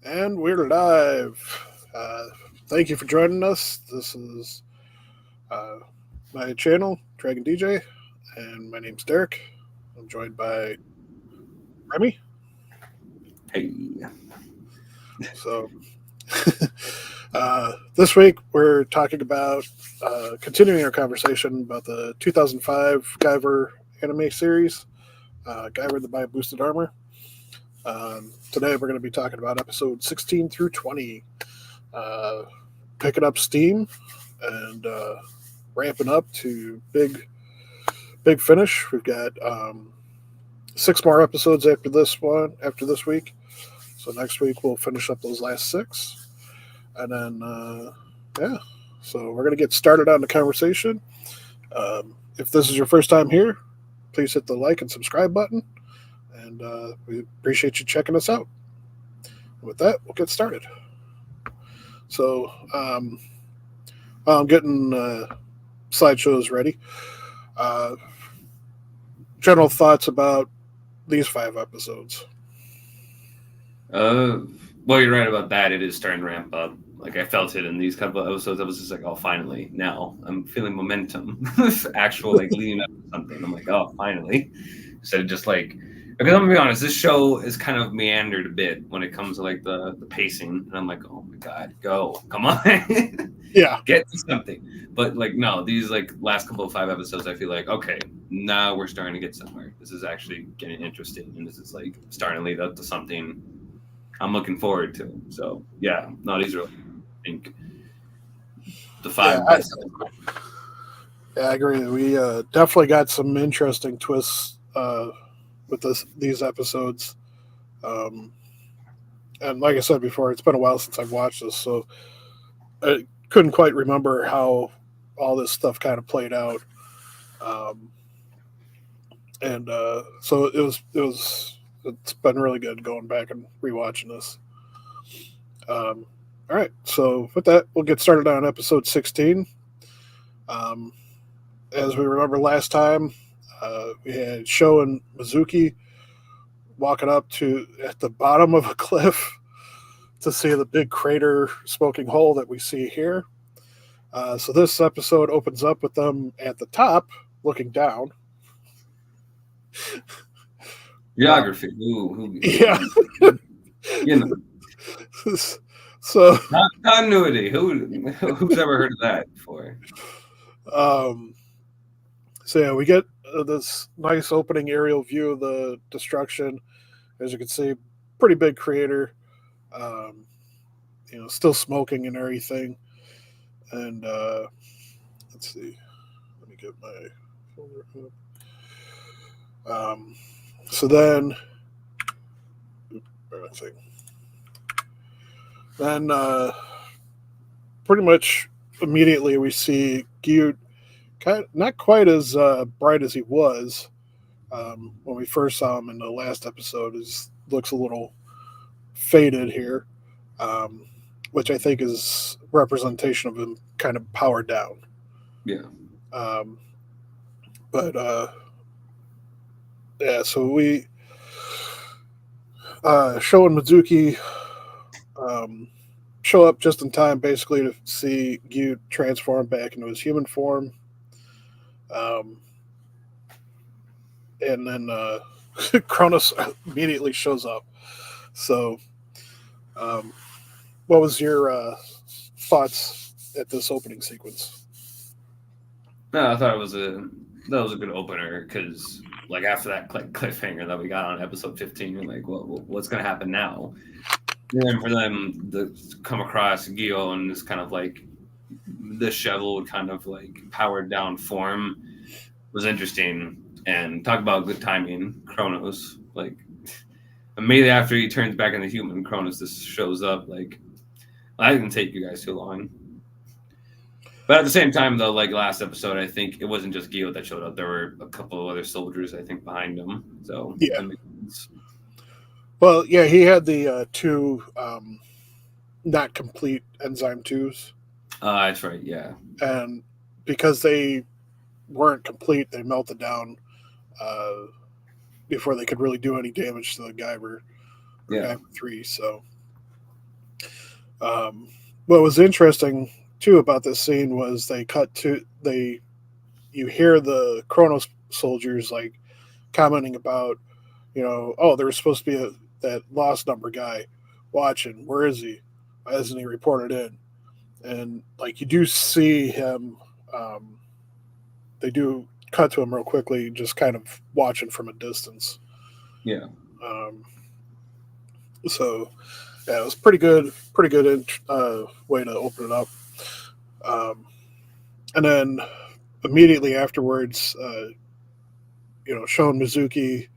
And we're live. Uh, Thank you for joining us. This is uh, my channel, Dragon DJ, and my name's Derek. I'm joined by Remy. Hey, So, this week we're talking about continuing our conversation about the 2005 Guyver anime series, Guyver the Bioboosted Armor. Today we're going to be talking about episode 16 through 20. Uh, Picking up steam and ramping up to big finish. We've got six more episodes after this week. So next week we'll finish up those last six, and then yeah. So we're gonna get started on the conversation. If this is your first time here, please hit the like and subscribe button, and we appreciate you checking us out. With that, we'll get started. So while I'm getting slideshows ready, uh, general thoughts about these five episodes. uh, well, you're right about that. It is starting to ramp up. Like I felt it in these couple of episodes. I was just like, oh, finally, now I'm feeling momentum, actual like leading up to something. I'm like, oh, finally, instead of just like, because I'm gonna be honest, this show is kind of meandered a bit when it comes to like the pacing, and I'm like, oh my god, go, come on, Yeah, get to something. But like, no, these like last couple of five episodes, I feel like okay, now we're starting to get somewhere. This is actually getting interesting, and this is like starting to lead up to something I'm looking forward to. So yeah, no, these are I think the yeah, five best. I agree. We definitely got some interesting twists with these episodes. Um, and like I said before, it's been a while since I've watched this, so I couldn't quite remember how all this stuff kind of played out. Um, and so it's been really good going back and rewatching this. Um, all right, so with that, we'll get started on episode 16. Um, as we remember last time, we had Sho and Mizuki walking up to at the bottom of a cliff to see the big crater smoking hole that we see here. So this episode opens up with them at the top looking down. Uh, Geography. yeah. You know, So continuity. Who's ever heard of that before? um, so yeah, we get this nice opening aerial view of the destruction. As you can see, pretty big crater. Um, still smoking and everything. And let's see. Let me get my folder up. So then, I think, then pretty much immediately we see Gyut not quite as bright as he was when we first saw him in the last episode. He looks a little faded here, um, which I think is representation of him kind of powered down. Yeah. Um, but yeah, so we Sho and Mizuki um, show up just in time, basically, to see Gyut transform back into his human form. Um, and then Cronus immediately shows up. So, um, what was your thoughts at this opening sequence? No, I thought that was a good opener because like after that cliffhanger that we got on episode 15, you're like, well, what's gonna happen now? And then for them to come across Gio in this kind of like disheveled kind of like powered down form was interesting. And talk about good timing, Kronos. Like immediately after he turns back into human, Kronos just shows up. Like I didn't take you guys too long. But at the same time, though, like last episode, I think it wasn't just Gio that showed up. There were a couple of other soldiers, I think, behind him. So Yeah. that makes sense. Well, yeah, he had the two not complete enzyme twos, That's right. Yeah. and because they weren't complete, they melted down uh, before they could really do any damage to the Guyver or Yeah. Guyver 3. So, What was interesting too about this scene was you hear the Kronos soldiers like commenting about, oh, there was supposed to be that lost number guy watching. Where is he? Why hasn't he reported in? And like you do see him, um, they do cut to him real quickly, just kind of watching from a distance. Yeah. Um, so yeah, it was pretty good way to open it up. Um, and then immediately afterwards, Shon Mizuki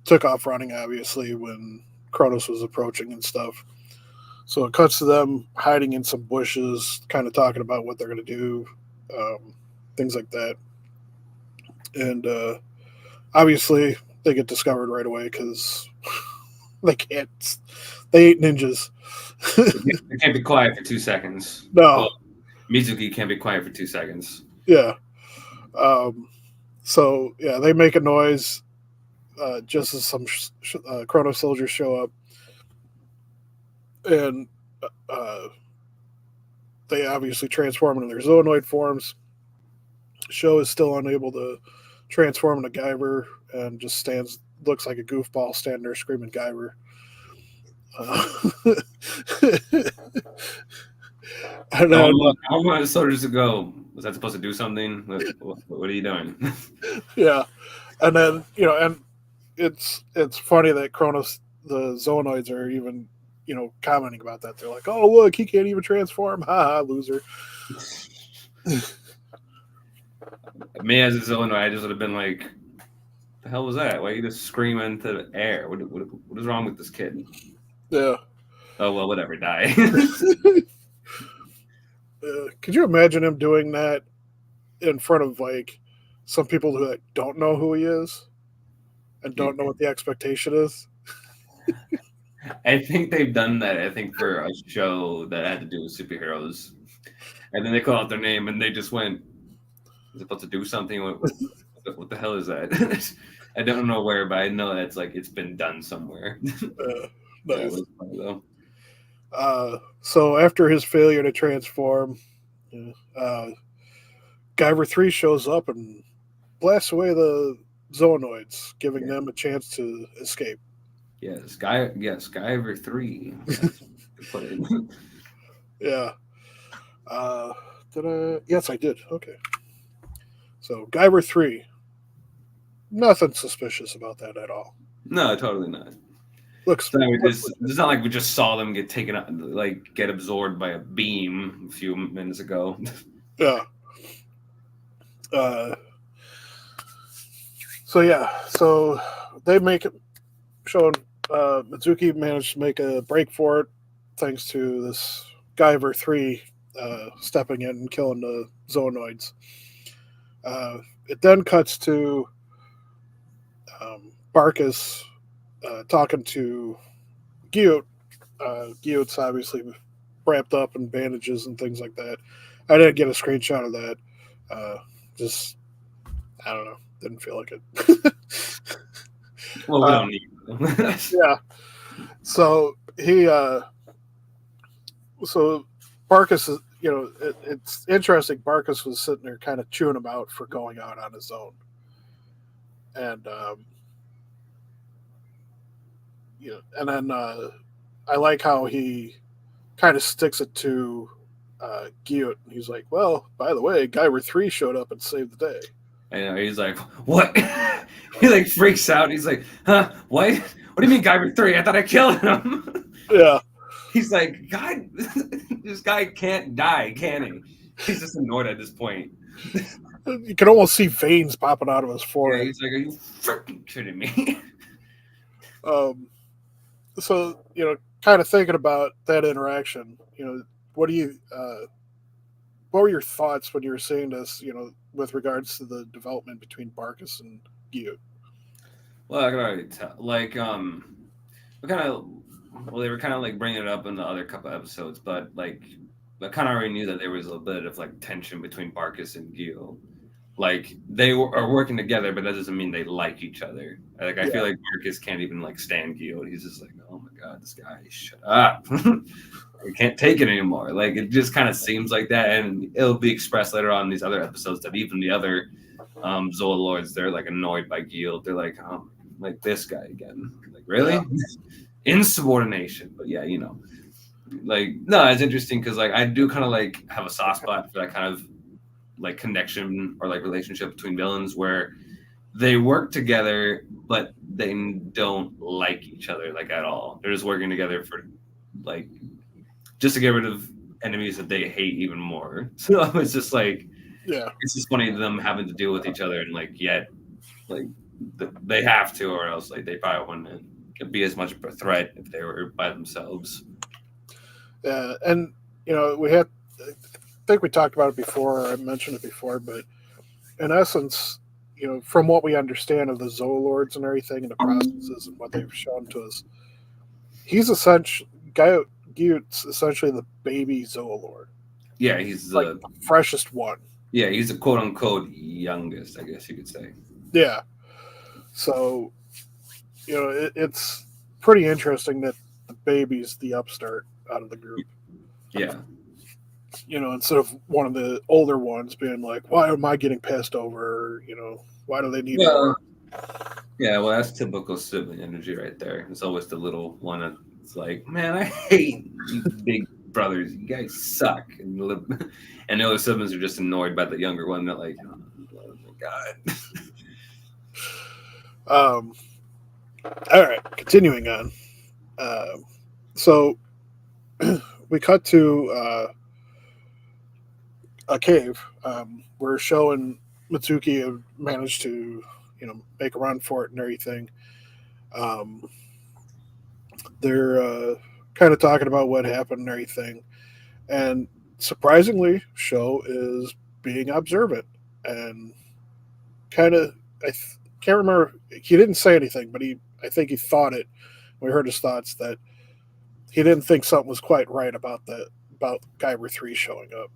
took off running, obviously, when Kronos was approaching and stuff. So it cuts to them hiding in some bushes, kind of talking about what they're going to do, things like that. And obviously, they get discovered right away because they can't. They ain't ninjas. They can't be quiet for 2 seconds. No. Well, Mizuki can't be quiet for 2 seconds. Yeah. So yeah, they make a noise just as some Chrono soldiers show up, and uh, they obviously transform into their Zoonoid forms. Show is still unable to transform into Guyver and just looks like a goofball standing there screaming Guyver. And then, I want the soldiers to go. Was that supposed to do something? What are you doing? Yeah, and then and it's funny that Kronos, the Zoonoids, are even commenting about that. They're like, "Oh, look, he can't even transform! Ha ha, loser!" Me as a Zoonoid, I just would have been like, "The hell was that? Why are you just screaming into the air? What is wrong with this kid?" Yeah. Oh well, whatever. Die. Could you imagine him doing that in front of like some people who like, don't know who he is and don't know what the expectation is? I think they've done that. I think for a show that had to do with superheroes, and then they call out their name, and they just went, "Is it supposed to do something? What the hell is that?" I don't know where, but I know that's like it's been done somewhere. Nice. Yeah, it was funny though. So after his failure to transform, Guyver 3 shows up and blasts away the Zoonoids, giving them a chance to escape. Yes, Guyver 3. Put it. Yeah. Did I? Yes, I did. Okay. So Guyver 3. Nothing suspicious about that at all. No, totally not. Looks. It's not like we just saw them get taken out, like get absorbed by a beam a few minutes ago. Yeah. So they make it. Showing Mizuki managed to make a break for it thanks to this Guyver 3 stepping in and killing the Zoonoids. It then cuts to Barkus talking to Gyot. Gyot's obviously wrapped up in bandages and things like that. I didn't get a screenshot of that. Just, I don't know. Didn't feel like it. Well, we don't need Yeah. So so Barkus is, it's interesting. Barkus was sitting there kind of chewing him out for going out on his own. And, and then I like how he kind of sticks it to Gyot. He's like, well, by the way, Guyver 3 showed up and saved the day. I know, he's like, what? He like freaks out. He's like, huh? What? What do you mean Guyver 3? I thought I killed him. Yeah. He's like, God, this guy can't die, can he? He's just annoyed at this point. You can almost see veins popping out of his forehead. Yeah, he's like, are you freaking kidding me? So, kind of thinking about that interaction, what were your thoughts when you were seeing this, with regards to the development between Barkus and Gyot? Well, I can already tell. Like, they were kind of like bringing it up in the other couple episodes, but like, I kind of already knew that there was a bit of like tension between Barkus and Gyot. Like, they are working together, but that doesn't mean they like each other. Like, I feel like Barkus can't even like stand Gyot. He's just like, oh my god, this guy, shut up. I can't take it anymore. Like it just kind of seems like that, and it'll be expressed later on in these other episodes that even the other Zoa Lords, they're like annoyed by Guild. They're like this guy again. Like really, insubordination. But yeah, like no, it's interesting because like I do kind of like have a soft spot for that kind of like connection or like relationship between villains where they work together, but they don't like each other like at all. They're just working together for like just to get rid of enemies that they hate even more. So it's just like, it's just funny them having to deal with each other and like yet like they have to, or else like they probably wouldn't be as much of a threat if they were by themselves. Yeah, and we had, I think we talked about it before, or I mentioned it before, but in essence, from what we understand of the Zoa Lords and everything, and the processes and what they've shown to us, he's essentially Gyut's essentially the baby Zoa Lord. Yeah, he's like the freshest one. Yeah, he's the quote unquote youngest, I guess you could say. Yeah. So, it's pretty interesting that the baby's the upstart out of the group. Yeah. Instead of one of the older ones being like, why am I getting passed over? Why do they need more? Yeah, well, that's typical sibling energy right there. It's always the little one that's like, man, I hate you big brothers. You guys suck. And the other siblings are just annoyed by the younger one. They're like, oh my God. All right, continuing on. So we cut to a cave. We're showing Mitsuki have managed to, make a run for it and everything. They're kind of talking about what happened and everything. And surprisingly, Sho is being observant and kind of, can't remember, he didn't say anything, but I think he thought it. We heard his thoughts that he didn't think something was quite right about Guyver 3 showing up.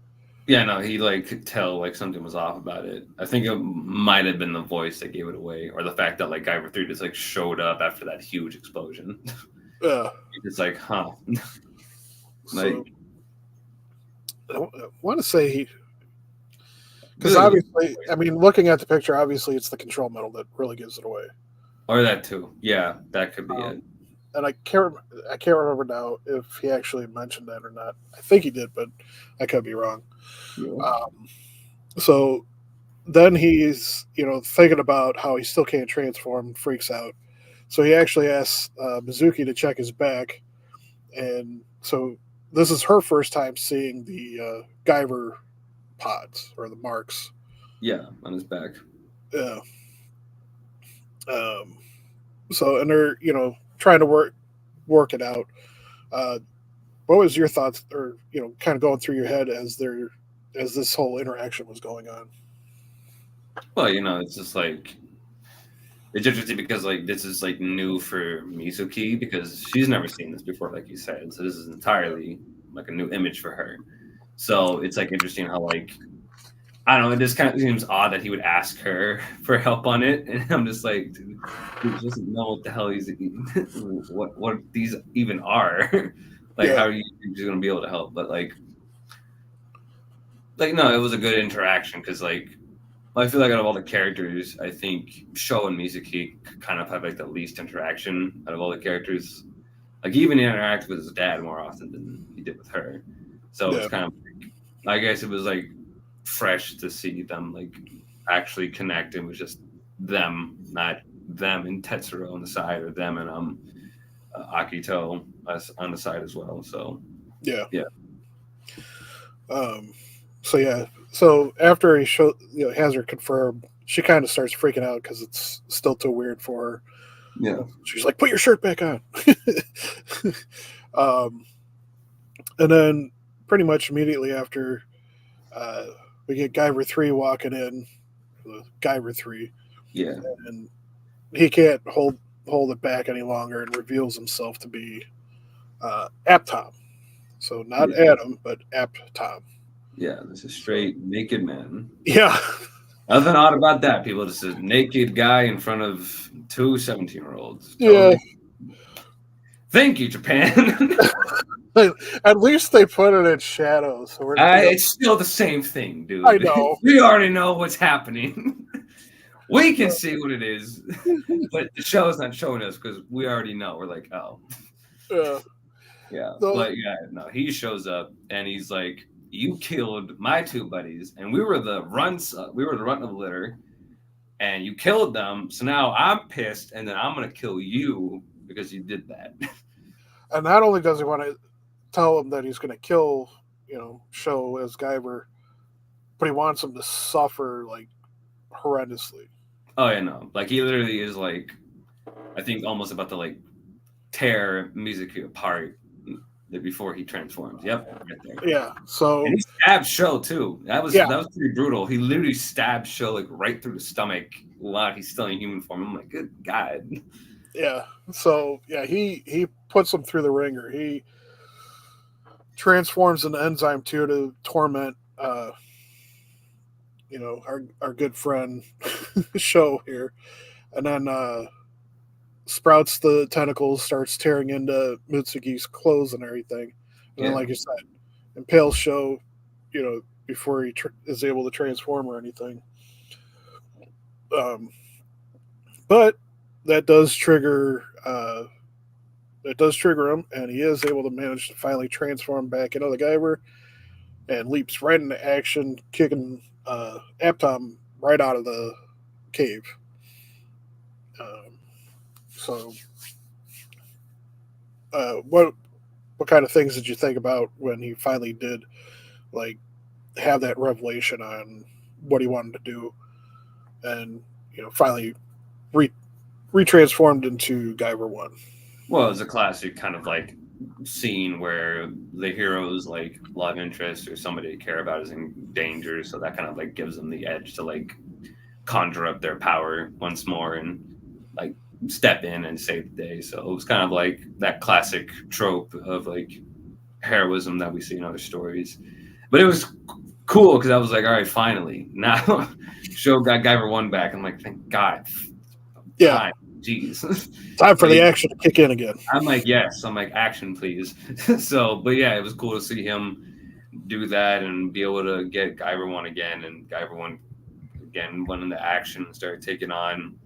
Yeah, no, he could tell something was off about it. I think it might have been the voice that gave it away, or the fact that Guyver 3 just showed up after that huge explosion. Yeah. It's like, huh. So, I want to say he, because obviously, I mean, looking at the picture, obviously it's the control metal that really gives it away. Or that too. Yeah, that could be it. And I can't remember now if he actually mentioned that or not. I think he did, but I could be wrong. Yeah. So then he's, thinking about how he still can't transform, freaks out. So he actually asks Mizuki to check his back. And so this is her first time seeing the Guyver pods or the marks. Yeah, on his back. Yeah. So, and they're, trying to work it out. What was your thoughts, or kind of going through your head as this whole interaction was going on? Well, it's just it's interesting because this is new for Mizuki because she's never seen this before, like you said. So this is entirely a new image for her. So it's interesting how I don't know, it just kind of seems odd that he would ask her for help on it, and I'm just like, dude, he doesn't know what the hell he's what these even are. How are you just gonna be able to help? But no, it was a good interaction because I feel out of all the characters, I think Sho and Mizuki kind of have the least interaction out of all the characters. He even interacted with his dad more often than he did with her. So it's kind of I guess it was fresh to see them actually connect. It was just them, not them and Tetsuro on the side, or them and Akito on the side as well. So yeah. So after he has her confirmed, she kind of starts freaking out because it's still too weird for her. Yeah, she's like, "Put your shirt back on." And then pretty much immediately after, we get Guyver 3 walking in. Guyver 3. Yeah, and he can't hold it back any longer and reveals himself to be Aptom. So not Adam, but Aptom. Yeah, this is straight naked man. Yeah. Nothing odd about that. People, just a naked guy in front of two 17-year-olds. Yeah. Thank you, Japan. At least they put it in shadow, so we're It's still the same thing, dude. I know. We already know what's happening. We can see what it is, but the show is not showing us because we already know. We're like, oh, yeah. So, But yeah, no, he shows up and he's like, "You killed my two buddies, and we were the runt of the litter, and you killed them. So now I'm pissed, and then I'm gonna kill you because you did that." and not only does he want to tell him that he's going to kill, Show as Guyver, but he wants him to suffer like horrendously. Oh yeah, no, like he literally is like, I think almost about to like tear Mizuki apart before he transforms. Yep, right there. Yeah. So And he stabbed Sho too. That was pretty brutal. He literally stabbed Sho like right through the stomach while he's still in human form. I'm like, good God. yeah. So yeah, he puts him through the ringer. He transforms an enzyme too to torment our good friend Show here. And then sprouts the tentacles, starts tearing into Mitsuki's clothes and everything. And then, like you said, impales Show, before he is able to transform or anything. But that does trigger him, and he is able to manage to finally transform back into the Guyver and leaps right into action, kicking Aptom right out of the cave. So, what kind of things did you think about when he finally did, like, have that revelation on what he wanted to do, and finally retransformed into Guyver 1? Well, it's a classic kind of like scene where the hero's like love interest or somebody they care about is in danger, so that kind of like gives them the edge to like conjure up their power once more and like step in and save the day. So it was kind of like that classic trope of like heroism that we see in other stories. But it was cool because I was like, all right, finally now Show got Guyver 1 back. I'm like, thank God. Yeah. Time. Jeez. Time for the action to kick in again. I'm like, yes. I'm like, action, please. So, but yeah, it was cool to see him do that and be able to get Guyver 1 again, and Guyver 1 again went into action and started taking on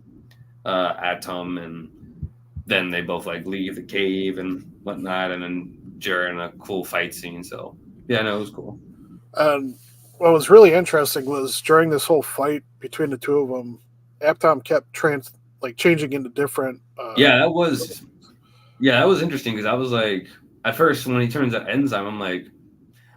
Atom, and then they both like leave the cave and whatnot, and then during a cool fight scene. So yeah, no, it was cool. And what was really interesting was during this whole fight between the two of them, Aptom kept changing into different. That was interesting because I was like, at first when he turns out enzyme, I'm like,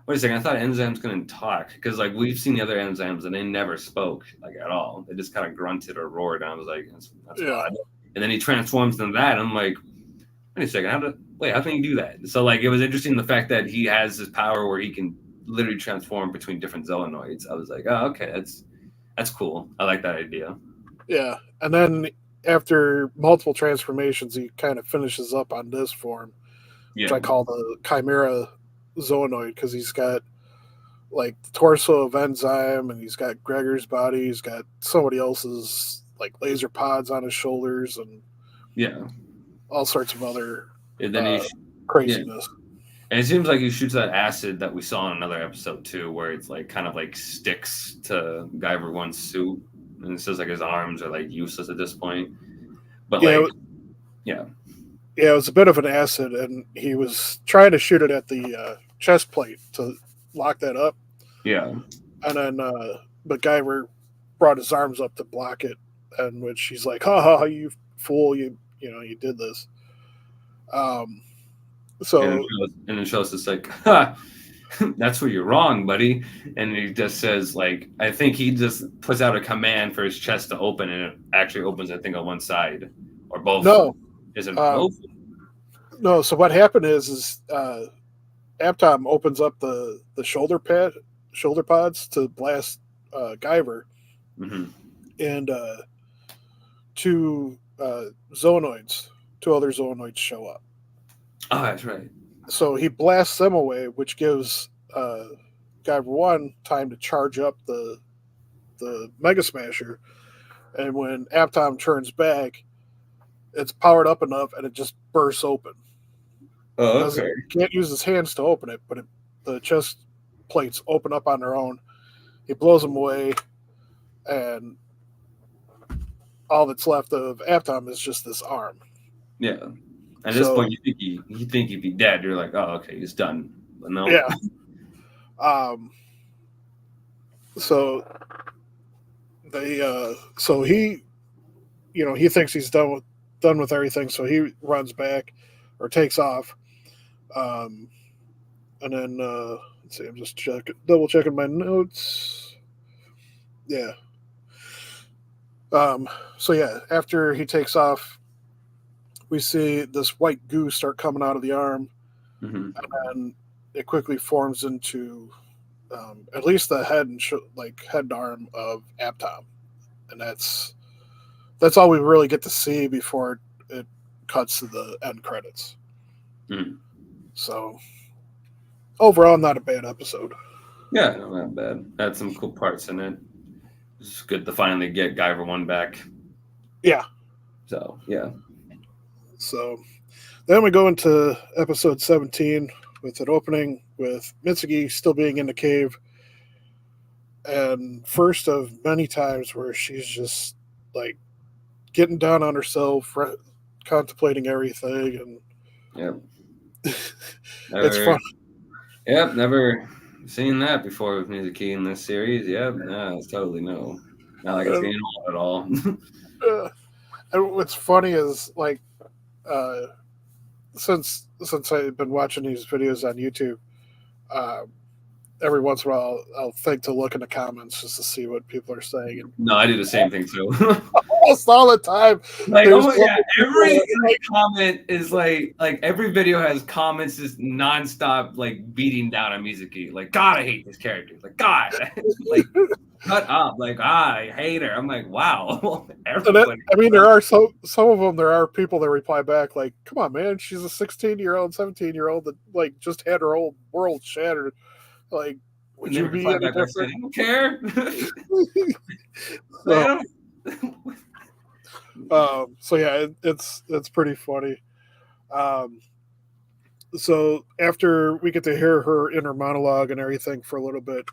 wait a second, I thought enzymes couldn't talk because like we've seen the other enzymes and they never spoke like at all. They just kind of grunted or roared, and I was like, that's odd. And then he transforms into that, and I'm like, wait a second, how can he do that? So like it was interesting the fact that he has this power where he can literally transform between different zoonoids. I was like, oh, okay, that's cool. I like that idea. Yeah, and then after multiple transformations, he kind of finishes up on this form, which I call the Chimera Zoonoid, because he's got like the torso of Enzyme, and he's got Gregor's body, he's got somebody else's like laser pods on his shoulders, and all sorts of other craziness. And it seems like he shoots that acid that we saw in another episode too, where it's like kind of like sticks to Guyver 1's suit, and it says like his arms are like useless at this point. But it was a bit of an acid, and he was trying to shoot it at the chest plate to lock that up. Yeah. And then, but Guyver brought his arms up to block it, and which he's like, "Ha ha, you fool! You did this." So and it shows us like, ha, that's where you're wrong, buddy. And he just says like, I think he just puts out a command for his chest to open, and it actually opens, I think, on one side or both. No, is it both? No. So what happened is Aptom opens up the shoulder pods to blast Guyver, and two other zoonoids show up. Oh, that's right. So he blasts them away, which gives Guyver 1 time to charge up the Mega Smasher, and when Aptom turns back, it's powered up enough and it just bursts open. Oh, Doesn't okay. he can't use his hands to open it, but the chest plates open up on their own. He blows them away, and all that's left of Aptom is just this arm. Yeah. At this So point, you think he'd be dead. You're like, oh, okay, he's done. But no. yeah, um, so so he, he thinks he's done with everything, so he runs back or takes off, um, and then let's see, I'm just double checking my notes. Yeah. So yeah, after he takes off, we see this white goo start coming out of the arm, Hmm. and it quickly forms into at least the head and head and arm of Aptom, and that's all we really get to see before it cuts to the end credits. Hmm. So overall, not a bad episode. Yeah, no, not bad. Had some cool parts in it. It's good to finally get Guyver one back. Yeah. So yeah. So then we go into episode 17 with an opening with Mitsuki still being in the cave, and first of many times where she's just like getting down on herself, contemplating everything, Yep. and it's Never. fun. Yep. Never seen that before with Mizuki in this series. Yep. No, it's totally no. Not like it's And, getting old at all. uh, and what's funny is like uh, since I've been watching these videos on YouTube, uh, every once in a while I'll think to look in the comments just to see what people are saying. And No, I do the same thing too. almost all the time, Like, oh there's my yeah, every like, comment is like every video has comments just nonstop like beating down on Mizuki. Like, God, I hate this character. Like, God, like cut up. Like, I hate her. I'm like, wow, everybody. I mean, there are some of them. There are people that reply back like, "Come on, man, she's a 16-year-old, 17-year-old that like just had her whole world shattered. Like, would And they you be reply any back by saying, different?" I don't care. Like, I So, don't. so yeah, it's pretty funny. Um, so after we get to hear her inner monologue and everything for a little bit,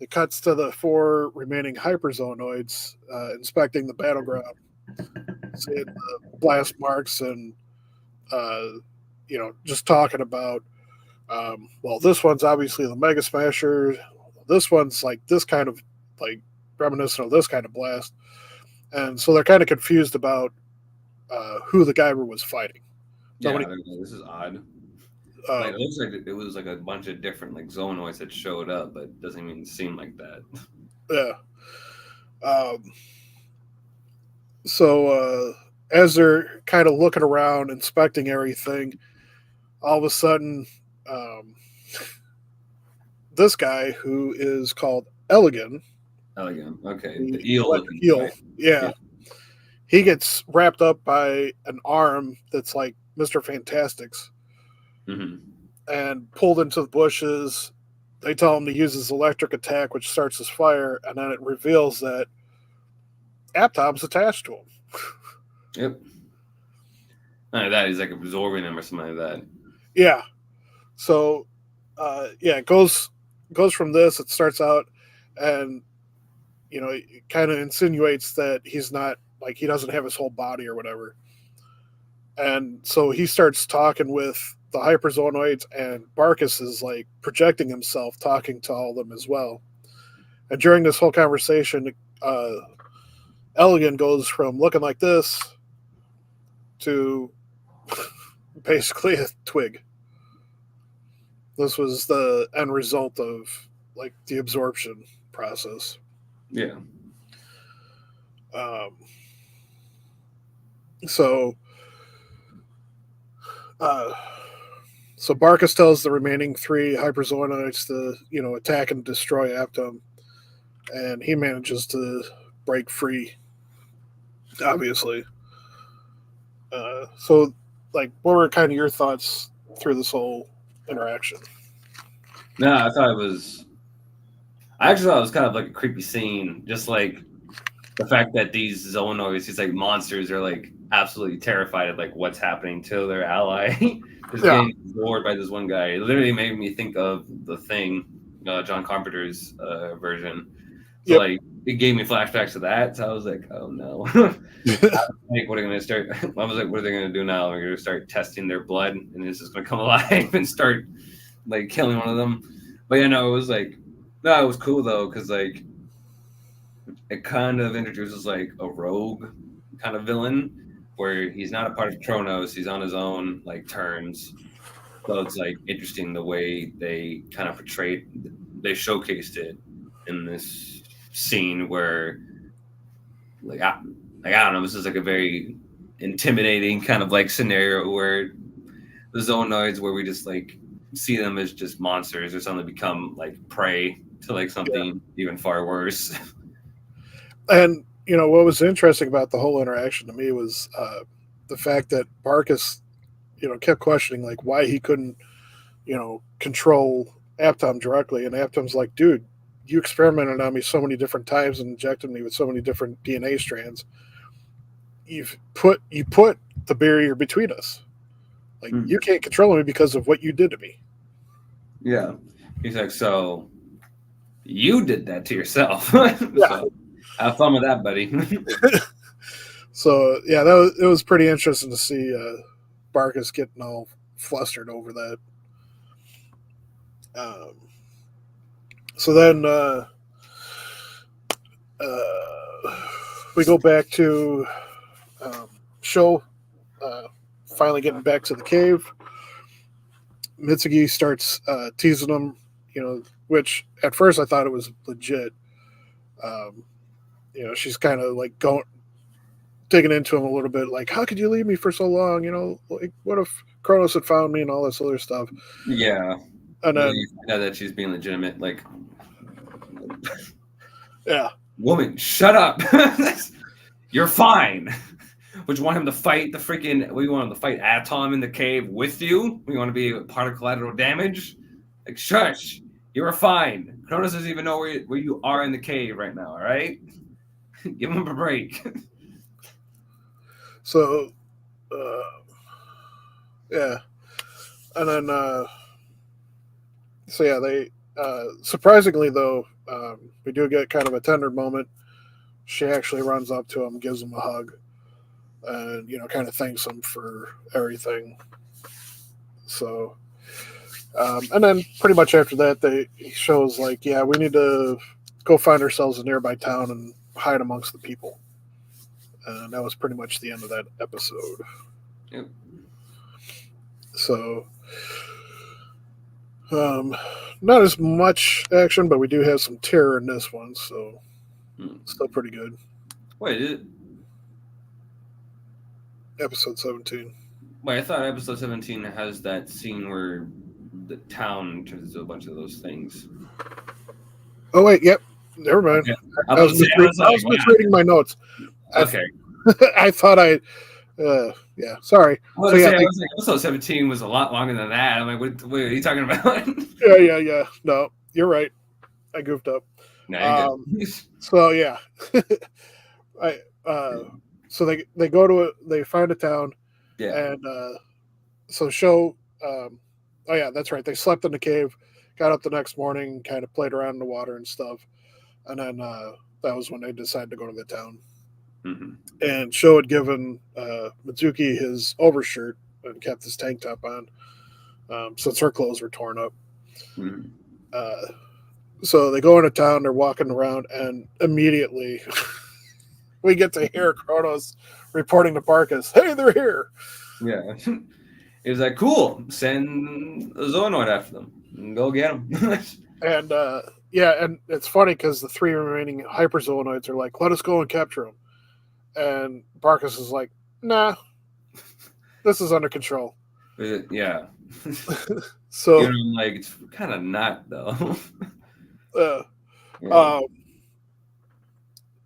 it cuts to the four remaining hyperzonoids inspecting the battleground, seeing the blast marks, and uh, just talking about, well, this one's obviously the Mega Smasher. This one's like this kind of like reminiscent of this kind of blast, and so they're kind of confused about who the Guyver was fighting. Yeah, Nobody, they're like, this is odd. Like it um, looks like it was like a bunch of different like Zonoids that showed up, but it doesn't even seem like that. yeah. Um, so as they're kind of looking around, inspecting everything, all of a sudden, um, this guy who is called Elegant, Elegant. Okay, the the eel looking eel, guy. yeah, Yeah. he gets wrapped up by an arm that's like Mr. Fantastic's Hmm. and pulled into the bushes. They tell him to use his electric attack, which starts his fire, and then it reveals that Aptom's attached to him. Yep. That is like absorbing them or something like that. Yeah. So, yeah, it goes from this. It starts out, and it kind of insinuates that he's not like he doesn't have his whole body or whatever. And so he starts talking with the hyperzonoids, and Barkus is like projecting himself, talking to all of them as well. And during this whole conversation, Elegant goes from looking like this to basically a twig. This was the end result of like the absorption process. Yeah. Um, so, uh, so Barkus tells the remaining three hyperzonoids to attack and destroy Aptom, and he manages to break free. Obviously, so like, what were kind of your thoughts through this whole interaction? No, I thought it was. I actually thought it was kind of like a creepy scene, just like the fact that these Zonoids, these like monsters, are like absolutely terrified of like what's happening to their ally. Just Yeah, getting bored by this one guy. It literally made me think of The Thing, John Carpenter's version. So Yep. like it gave me flashbacks to that. So I was like, oh no. Like, what are they going to start? I was like, what are they going to do now? They're going to start testing their blood, and it's just going to come alive and start like killing one of them. But yeah, no, it was like, no, it was cool though, because like it kind of introduces like a rogue kind of villain where he's not a part of Kronos, he's on his own like terms. So it's like interesting the way they kind of they showcased it in this scene where like I don't know, this is like a very intimidating kind of like scenario where the Zoonoids, where we just like see them as just monsters or something, become like prey to like something even far worse. And what was interesting about the whole interaction to me was the fact that Barkus, kept questioning like why he couldn't, control Aptom directly, and Aptom's like, dude, you experimented on me so many different times and injected me with so many different DNA strands. You put the barrier between us. Like you can't control me because of what you did to me. Yeah, he's like, so you did that to yourself. Yeah. So have fun with that, buddy. So yeah, it was pretty interesting to see Barkus getting all flustered over that. So then we go back to Show finally getting back to the cave. Mitsugi starts teasing him, which at first I thought it was legit. She's kind of like digging into him a little bit, like, how could you leave me for so long? Like, what if Kronos had found me and all this other stuff? Yeah. And then you know that she's being legitimate, like, yeah, woman, shut up. You're fine. Would you want him to fight the freaking? We want him to fight Atom in the cave with you? We want to be part of collateral damage? Like, shush. You are fine. Kronos doesn't even know where you are in the cave right now. All right, give him a break. So, yeah, and then so yeah, they surprisingly though, we do get kind of a tender moment. She actually runs up to him, gives him a hug, and kind of thanks him for everything. So, and then pretty much after that, he shows like, yeah, we need to go find ourselves a nearby town and hide amongst the people. And that was pretty much the end of that episode. Yep. So, not as much action, but we do have some terror in this one, so still pretty good. Wait, is it? Episode 17. Wait, I thought episode 17 has that scene where the town turns into a bunch of those things. Oh, wait, yep. Never mind. Okay. I was misreading my notes. Okay. I thought yeah, sorry. I was like, episode 17 was a lot longer than that. I'm like, what are you talking about? Yeah. No, you're right. I goofed up. No, so yeah. So they go to they find a town. Yeah. And so Show oh yeah, that's right. They slept in the cave, got up the next morning, kind of played around in the water and stuff. And then that was when they decided to go to the town. Mm-hmm. And Show had given Mitsuki his overshirt and kept his tank top on, since her clothes were torn up. Mm-hmm. So they go into town, they're walking around, and immediately we get to hear Kronos reporting to Barkus, hey, they're here. Yeah. It was like, cool, send a Zoonoid after them and go get them. And and it's funny because the 3 remaining Hyper Zoonoids are like, let us go and capture them. And Barkus is like, nah, this is under control. Yeah. So, like, it's kind of not, though. yeah.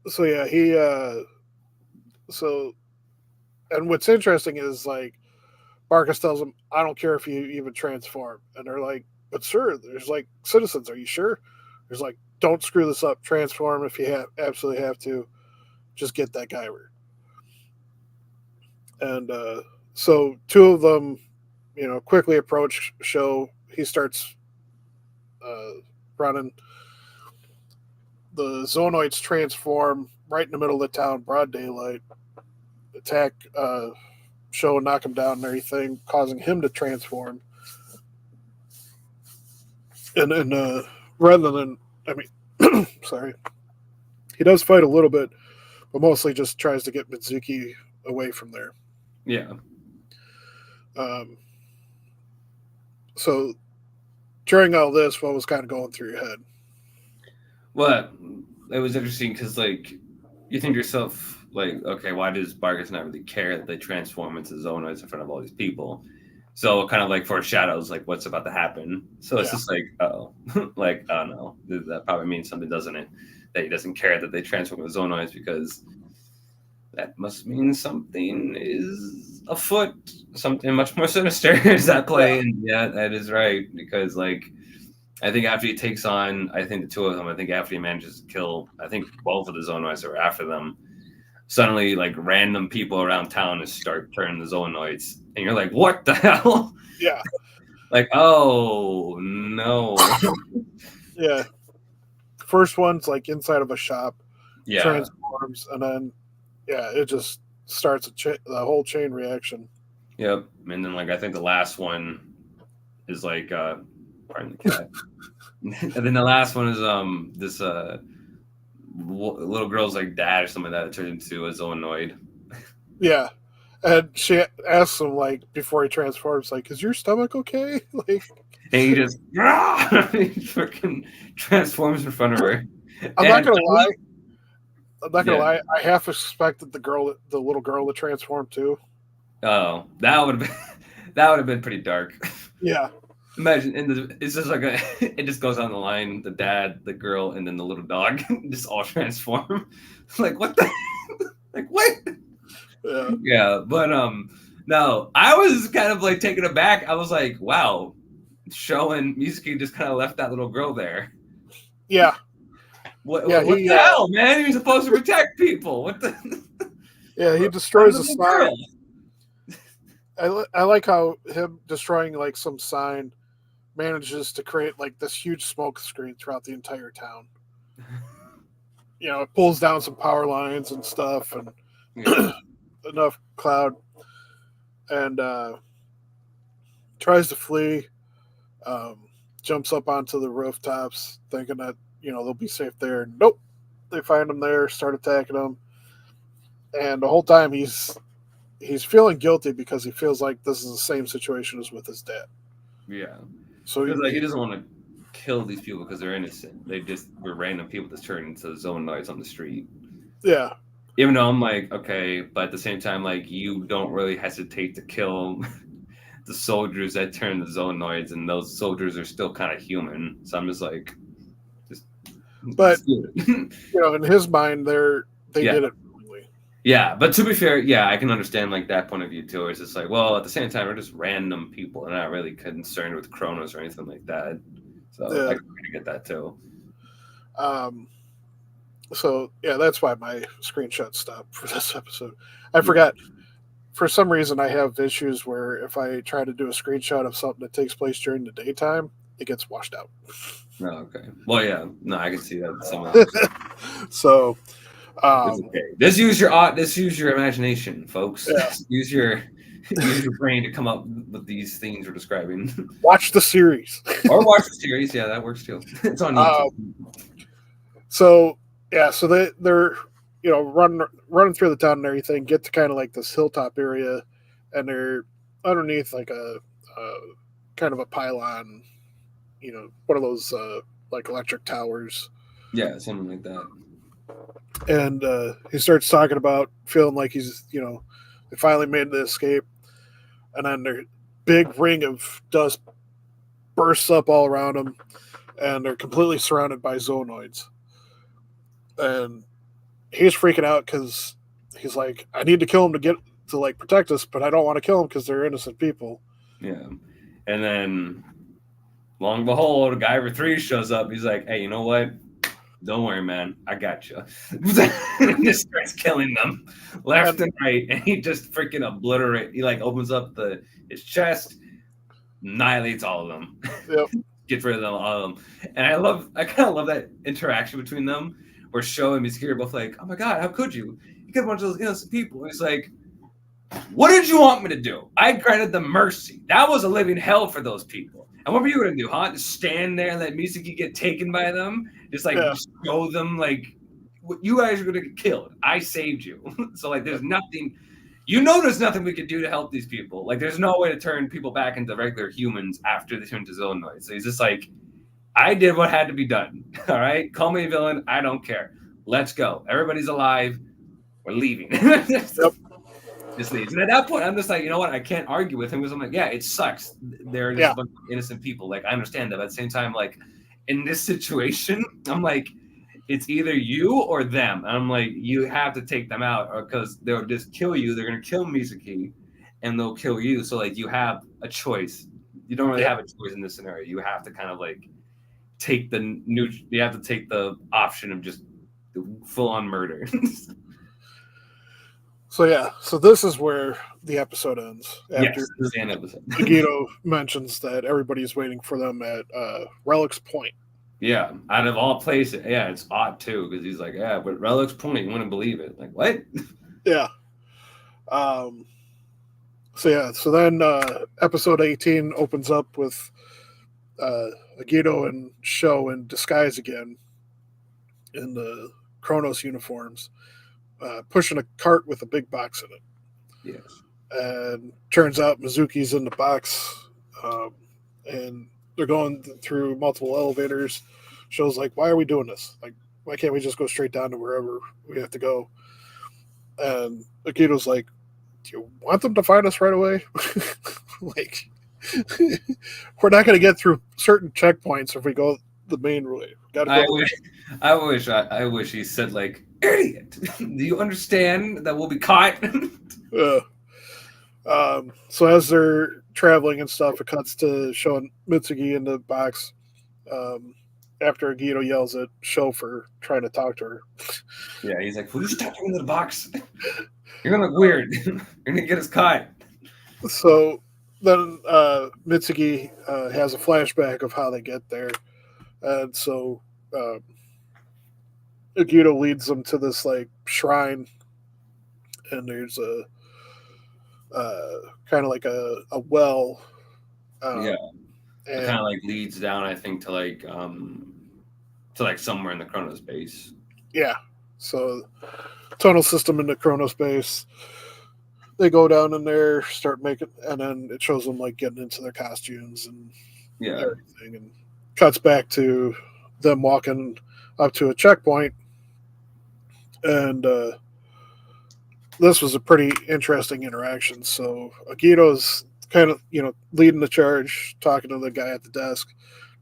So, yeah, and what's interesting is, like, Barkus tells him, I don't care if you even transform. And they're like, but sir, there's, like, citizens, are you sure? There's like, don't screw this up. Transform if you absolutely have to. Just get that Guyver. And so 2 of them quickly approach Show. He starts running. The Zonoids transform right in the middle of the town, broad daylight, attack Show, knock him down and everything, causing him to transform. And rather than, I mean, sorry, he does fight a little bit, but mostly just tries to get Mitsuki away from there. Yeah. Um, so during all this, what was kind of going through your head? Well, it was interesting because, like, you think to yourself, like, okay, why does Bargus not really care that they transform into Zonoids in front of all these people? So it kind of like foreshadows like what's about to happen. So it's just like, oh, like, oh no, that probably means something, doesn't it? That he doesn't care that they transform into Zonoids, because that must mean something is afoot, something much more sinister is at play. Yeah. And yeah, that is right, because like, I think after he takes on, I think the two of them, I think after he manages to kill, I think both of the Zonoids are after them, suddenly like random people around town just start turning the Zonoids, and you're like, what the hell? Yeah. Like, oh no. Yeah. First one's like inside of a shop, Yeah. transforms, and then it just starts the whole chain reaction. Yep. And then like I think the last one is like pardon the cat. And then the last one is this little girl's like dad or something like that turns into a Zonoid. Yeah. And she asks him, like, before he transforms, like, is your stomach okay? Like, and he just he freaking transforms in front of her. I'm not gonna lie. I half expected the little girl to transform too. Oh, that would have been pretty dark. Yeah. Imagine, it's just like it just goes on the line: the dad, the girl, and then the little dog just all transform. Like what the? Like what? Yeah. Yeah, but no, I was kind of like taken aback. I was like, wow, Show and Mizuki just kind of left that little girl there. Yeah. What the hell, man? You're supposed to protect people. What the? Yeah, he destroys a sign. I like how him destroying like some sign manages to create like this huge smoke screen throughout the entire town. It pulls down some power lines and stuff, and enough cloud, and tries to flee. Jumps up onto the rooftops, thinking that they'll be safe there. Nope, they find him there, start attacking him, and the whole time he's feeling guilty because he feels like this is the same situation as with his dad. Yeah. So he doesn't want to kill these people because they're innocent. They just were random people that turned into Zonoids on the street. Yeah. Even though I'm like, okay, but at the same time, like, you don't really hesitate to kill the soldiers that turn the Zonoids, and those soldiers are still kind of human. So I'm just like, but in his mind, they did it. Yeah, but to be fair, yeah, I can understand like that point of view too. It's just like, well, at the same time, we're just random people. They're not really concerned with Kronos or anything like that. So I can get that too. So yeah, that's why my screenshot stopped for this episode. I forgot. For some reason, I have issues where if I try to do a screenshot of something that takes place during the daytime, it gets washed out. Oh, okay. Well, yeah. No, I can see that. Some of that. So. Okay. Just use your imagination, folks. Yeah. use your brain to come up with these things we're describing. Watch the series. Or watch the series. Yeah, that works too. It's on YouTube. So they're running through the town and everything, get to kind of like this hilltop area, and they're underneath like a kind of a pylon, one of those like electric towers. Yeah, something like that. And he starts talking about feeling like he's, they finally made the escape. And then their big ring of dust bursts up all around them, and they're completely surrounded by Zonoids. And he's freaking out because he's like, I need to kill him to like protect us, but I don't want to kill them because they're innocent people. Yeah. And then, long and behold, Guyver 3 shows up. He's like, hey, you know what? Don't worry, man. I got you. He just starts killing them left and right, and he just freaking obliterates. He like opens up his chest, annihilates all of them. Yep. Get rid of them, all of them. And I kind of love that interaction between them, where Sho and Mitsuki are both like, "Oh my god, how could you? You killed a bunch of those innocent people." And he's like, "What did you want me to do? I granted them mercy. That was a living hell for those people. And what were you gonna do, huh? Just stand there and let Mitsuki get taken by them? Just like show them like you guys are gonna get killed. I saved you." So like, there's nothing. There's nothing we could do to help these people. Like, there's no way to turn people back into regular humans after they turn to Zoanoid. So he's just like, I did what had to be done. All right? Call me a villain. I don't care. Let's go. Everybody's alive. We're leaving. Just leaves. And at that point, I'm just like, you know what? I can't argue with him because I'm like, yeah, it sucks. They're just a bunch of innocent people. Like, I understand that. But at the same time, like, in this situation, I'm like, it's either you or them. And I'm like, you have to take them out, or because they'll just kill you. They're gonna kill Mizuki, and they'll kill you. So like, you have a choice. You don't really have a choice in this scenario. You have to kind of like take the You have to take the option of just full on murder. So this is where the episode ends. After this is the end episode. Agito mentions that everybody's waiting for them at Relic's Point. Yeah, out of all places. Yeah, it's odd too because he's like, yeah, but Relic's Point, you wouldn't believe it. Like, what? Yeah. So then episode 18 opens up with Agito and Sho in disguise again in the Kronos uniforms, pushing a cart with a big box in it. Yes. And turns out Mizuki's in the box, and they're going through multiple elevators. Sho's like, why are we doing this? Like, why can't we just go straight down to wherever we have to go? And Akito's like, do you want them to find us right away? Like, we're not going to get through certain checkpoints if we go the main way. I wish he said like, idiot. Do you understand that we'll be caught? So as they're traveling and stuff, it cuts to showing Mitsuki in the box. After Agito yells at Sho for trying to talk to her. Yeah, he's like, will you stop talking to the box? You're gonna look weird. You're gonna get us caught. So then Mitsuki has a flashback of how they get there. And so Agito leads them to this like shrine, and there's a kind of like a well. Yeah. It kind of like leads down, I think, to like somewhere in the Kronos base. Yeah. So tunnel system in the Kronos base. They go down in there, start making, and then it shows them like getting into their costumes and everything, and cuts back to them walking up to a checkpoint. And this was a pretty interesting interaction. So Agito's kind of, leading the charge, talking to the guy at the desk.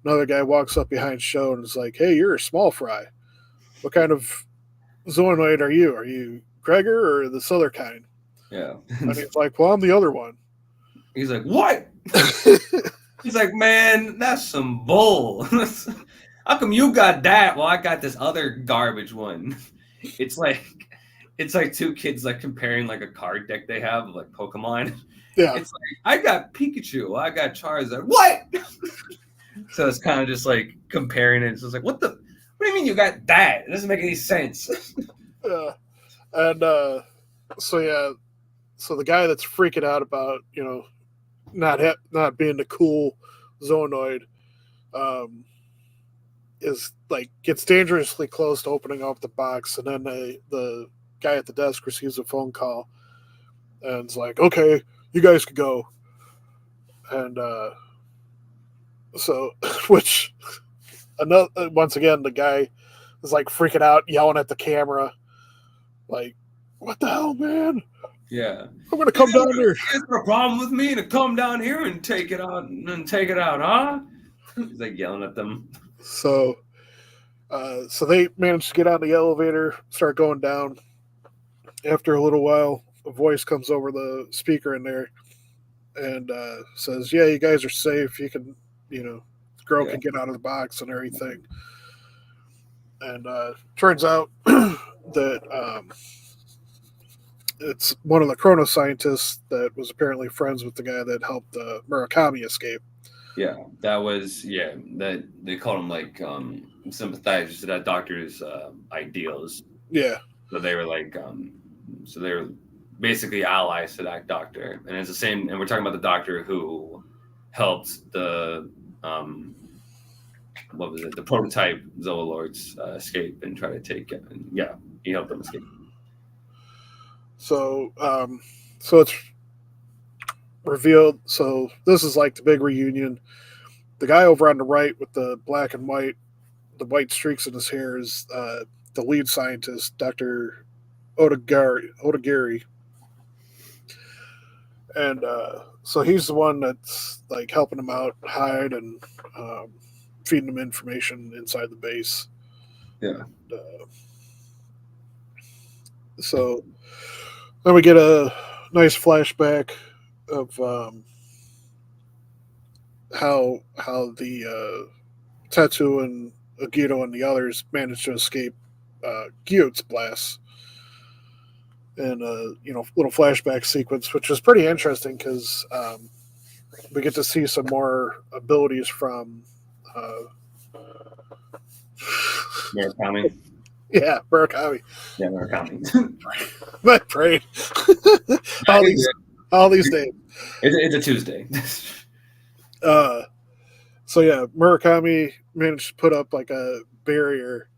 Another guy walks up behind Sho and is like, hey, you're a small fry. What kind of Zoanoid are you? Are you Gregor or this other kind? Yeah. And he's like, well, I'm the other one. He's like, what? He's like, man, that's some bull. How come you got that? Well, I got this other garbage one. It's like two kids like comparing like a card deck they have of like Pokemon. Yeah. It's like, I got Pikachu, I got Charizard. What? So it's kind of just like comparing it. It's just like, what do you mean you got that? It doesn't make any sense. And so the guy that's freaking out about, not being the cool Zoanoid, is like gets dangerously close to opening up the box, and then the guy at the desk receives a phone call and is like, okay, you guys could go. And so which once again the guy is like freaking out, yelling at the camera like, what the hell, man? Yeah, I'm gonna come down here. You got a problem with me to come down here and take it out, huh? He's like yelling at them. So they managed to get on the elevator, start going down. After a little while, a voice comes over the speaker in there and says, yeah, you guys are safe. You can, the girl can get out of the box and everything. And turns out that it's one of the chrono scientists that was apparently friends with the guy that helped Murakami escape. Yeah, that was that they called him like sympathizers to that doctor's ideals. Yeah, So they were like so they were basically allies to that doctor, and it's the same. And we're talking about the doctor who helped the what was it, the prototype Zoolords escape and try to take it. And yeah, he helped them escape. so so it's revealed. So this is like the big reunion. The guy over on the right with the black and white, the white streaks in his hair is the lead scientist, Dr. Odagiri. And so he's the one that's like helping him out hide and um, feeding him information inside the base. Yeah. Uh, so then we get a nice flashback of how the Tetsu and Agito and the others managed to escape Gyu's blast, and little flashback sequence, which is pretty interesting because we get to see some more abilities from Murakami. yeah, Murakami. Yeah, Murakami. My brain. all these names. It's a Tuesday. Uh, so yeah, Murakami managed to put up like a barrier,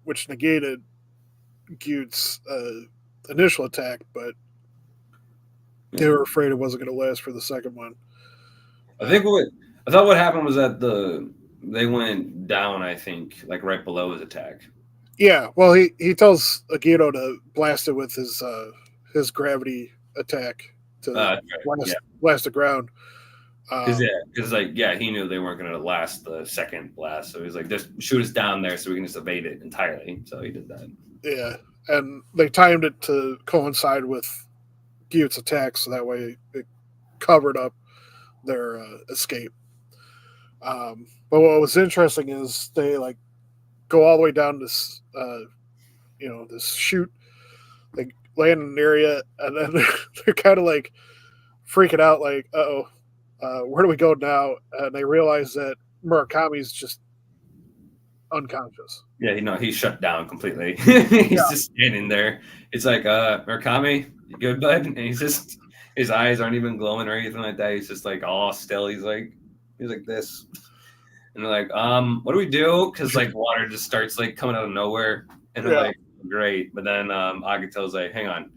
which negated Gyu's initial attack, but they were afraid it wasn't going to last for the second one. I thought what happened was that they went down. I think like right below his attack. Yeah, well, he tells Agito to blast it with his gravity attack to blast the ground. Because he knew they weren't going to last the second blast, so he's like, just shoot us down there so we can just evade it entirely. So he did that. Yeah, and they timed it to coincide with Gyu's attack, so that way it covered up their escape. But what was interesting is they like go all the way down this this chute. They land in an area, and then they're kind of like freaking out, like, "Uh-oh, where do we go now?" And they realize that Murakami's just unconscious. Yeah, he's shut down completely. He's just standing there. It's like, Murakami, you good, bud? And he's just, his eyes aren't even glowing or anything like that. He's just like all still. He's like this. And they're like, what do we do? Because like water just starts like coming out of nowhere. And they're like, great. But then Agito's like, hang on,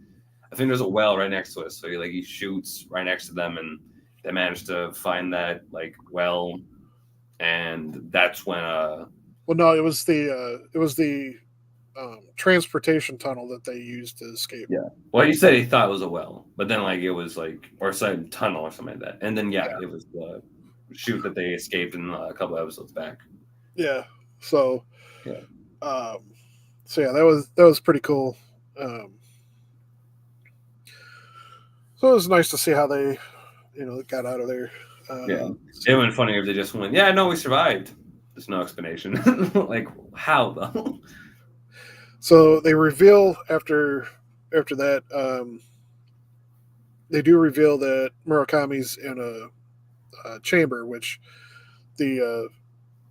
I think there's a well right next to us. So he shoots right next to them, and they manage to find that like well, and that's when well, no, it was the transportation tunnel that they used to escape. Yeah. Well, he said he thought it was a well, but then like it was like or some tunnel or something like that, and then it was the chute that they escaped in a couple episodes back. Yeah. So. Yeah. So yeah, that was pretty cool. So it was nice to see how they, got out of there. It would have been funny if they just went, "Yeah, no, we survived." There's no explanation. Like how though? So they reveal after that, they do reveal that Murakami's in a chamber, which the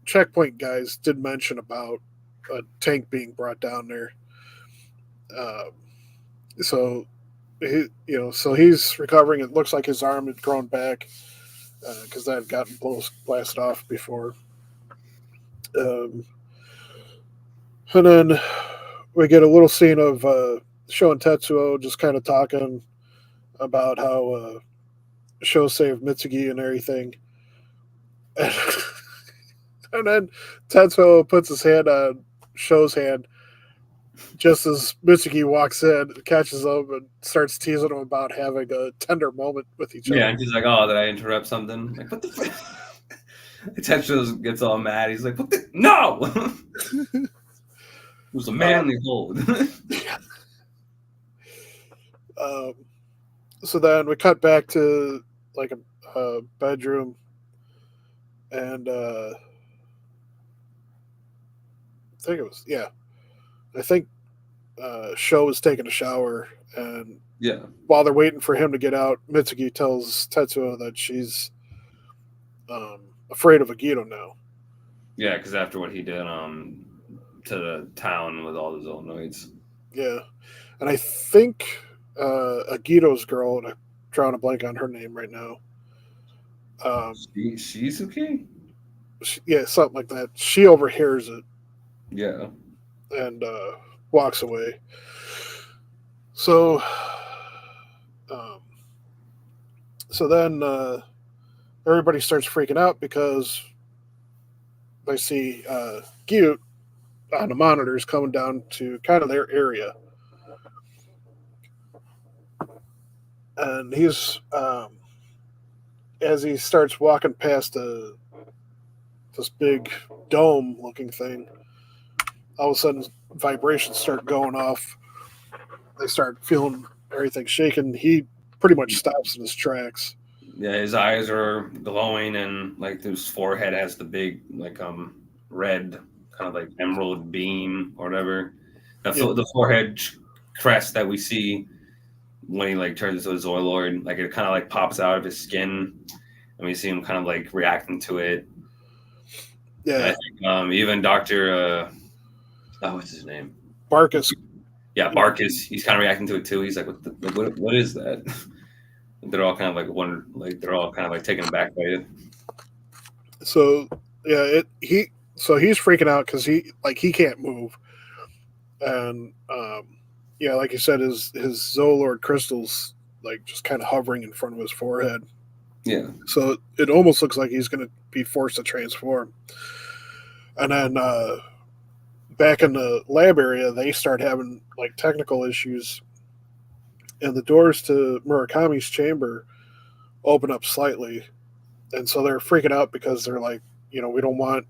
checkpoint guys did mention about a tank being brought down there. So he's recovering. It looks like his arm had grown back because that had gotten blasted off before. And then we get a little scene of Sho and Tetsuo just kind of talking about how Sho saved Mitsugi and everything. And then Tetsuo puts his hand on Sho's hand just as Mitsugi walks in, catches him, and starts teasing him about having a tender moment with each other. Yeah, and he's like, "Oh, did I interrupt something?" Like, what the fuck? Tetsuo gets all mad. He's like, "What the? No!" It was a manly hold. So then we cut back to like a bedroom, and I think Sho was taking a shower, And Yeah. while they're waiting for him to get out, Mitsuki tells Tetsuo that she's afraid of Agito now. Yeah, because after what he did to the town with all the Zoonoids. Yeah, and I think Agito's girl, and I'm drawing a blank on her name right now. Shizuki? Yeah, something like that. She overhears it Yeah. and walks away. So, um, so then everybody starts freaking out because they see Gyut on the monitors coming down to kind of their area. And he's, as he starts walking past this big dome looking thing, all of a sudden vibrations start going off. They start feeling everything shaking. He pretty much stops in his tracks. Yeah, his eyes are glowing, and like his forehead has the big like red kind of like emerald beam or whatever. The forehead crest that we see when he like turns into a Zoilord, like it kind of like pops out of his skin, and we see him kind of like reacting to it. Yeah, and I think even Doctor what's his name? Barkus. Yeah, Barkus. He's kind of reacting to it too. He's like, what is that? They're all kind of like they're all kind of like taken aback by it. So yeah, he's freaking out because he can't move, and yeah, like you said, his Zolord crystals like just kind of hovering in front of his forehead. Yeah. So it almost looks like he's going to be forced to transform. And then back in the lab area, they start having like technical issues, and the doors to Murakami's chamber open up slightly, and so they're freaking out because they're like, we don't want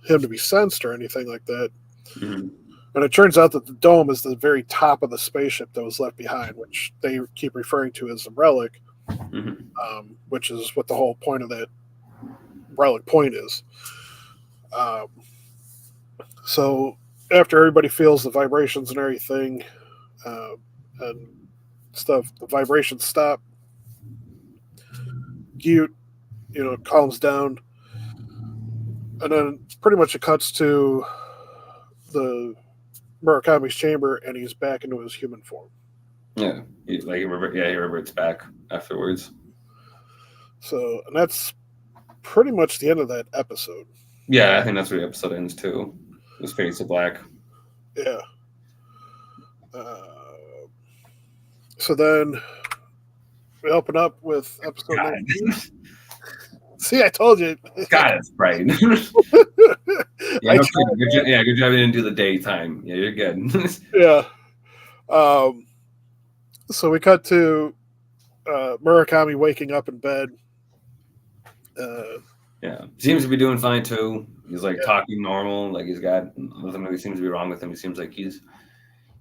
him to be sensed or anything like that. Mm-hmm. And it turns out that the dome is the very top of the spaceship that was left behind, which they keep referring to as the relic, which is what the whole point of that relic point is. So after everybody feels the vibrations and everything and stuff, the vibrations stop. Gyut, calms down, and then pretty much it cuts to the Murakami's chamber, and he's back into his human form. Yeah, he reverts back afterwards. So, and that's pretty much the end of that episode. Yeah, I think that's where the episode ends too. His fades to black. Yeah. So then we open up with episode 19. See, I told you. God, it's bright. Yeah, good job. You didn't do the daytime. Yeah, you're good. Yeah. So we cut to Murakami waking up in bed. Yeah, seems to be doing fine too. He's like talking normal. Like he's got nothing really seems to be wrong with him. He seems like he's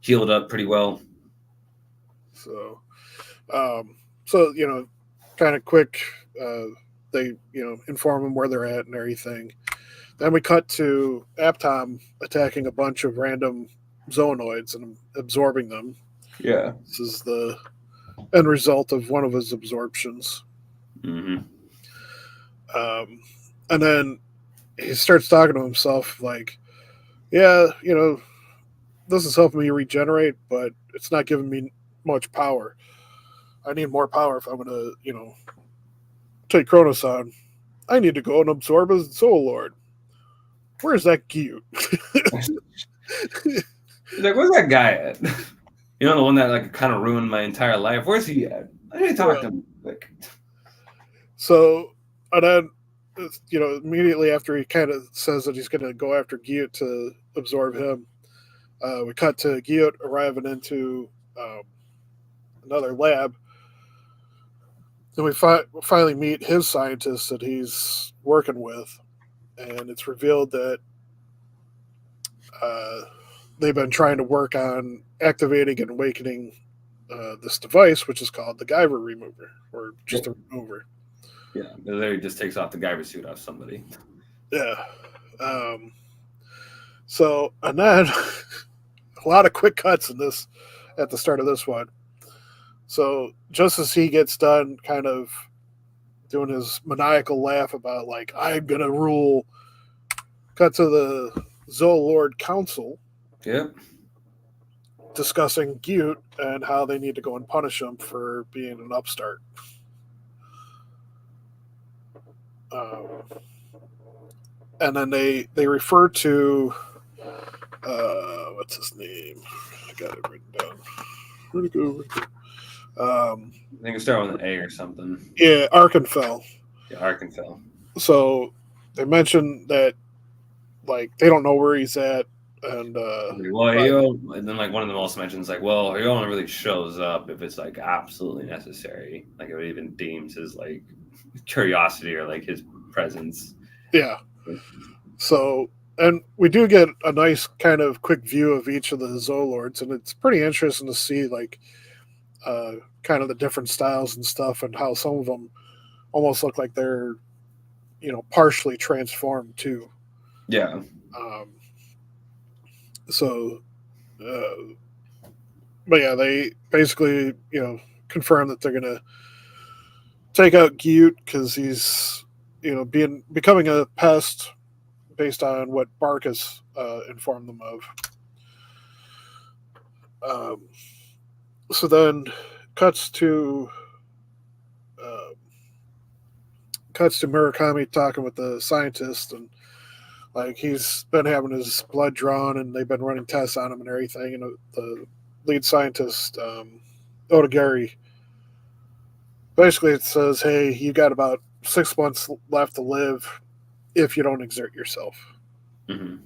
healed up pretty well. So, kind of quick. They inform him where they're at and everything. Then we cut to Aptom attacking a bunch of random zoonoids and absorbing them. Yeah, this is the end result of one of his absorptions. Mm-hmm. And then he starts talking to himself like, yeah, this is helping me regenerate, but it's not giving me much power. I need more power if I'm going to, take Kronos on. I need to go and absorb a Soul Lord. Where's that Gyut? He's like, where's that guy at? The one that like kind of ruined my entire life. Where's he at? I need to talk to him. Like, so, and then, immediately after he kind of says that he's going to go after Gyut to absorb him, we cut to Gyut arriving into another lab. Then we finally meet his scientist that he's working with, and it's revealed that they've been trying to work on activating and awakening this device, which is called the Guyver remover, or just a remover. Yeah, it literally just takes off the Guyver suit off somebody. Yeah. So, and then a lot of quick cuts in this at the start of this one. So just as he gets done kind of doing his maniacal laugh about like I'm gonna rule, cut to the Zolord Council Yep. discussing Gyut and how they need to go and punish him for being an upstart. Um, and then they refer to what's his name? I got it written down. Where'd it go? I think it started with an A or something. Yeah, Arkenfell. Yeah, Arkansas. So they mentioned that like they don't know where he's at, and Well, and then like one of them also mentions like, well, he only really shows up if it's like absolutely necessary, like if it even deems his like curiosity or like his presence. yeah. So and we do get a nice kind of quick view of each of the Zolords, and it's pretty interesting to see like kind of the different styles and stuff, and how some of them almost look like they're partially transformed too. Yeah. Um, so, uh, but yeah, they basically confirm that they're gonna take out Gyut because he's becoming a pest based on what Barkus informed them of. Um, so then cuts to uh, cuts to Murakami talking with the scientist, and like he's been having his blood drawn and they've been running tests on him and everything. And the lead scientist, Odagari, basically it says, hey, you got about 6 months left to live if you don't exert yourself. Mm-hmm.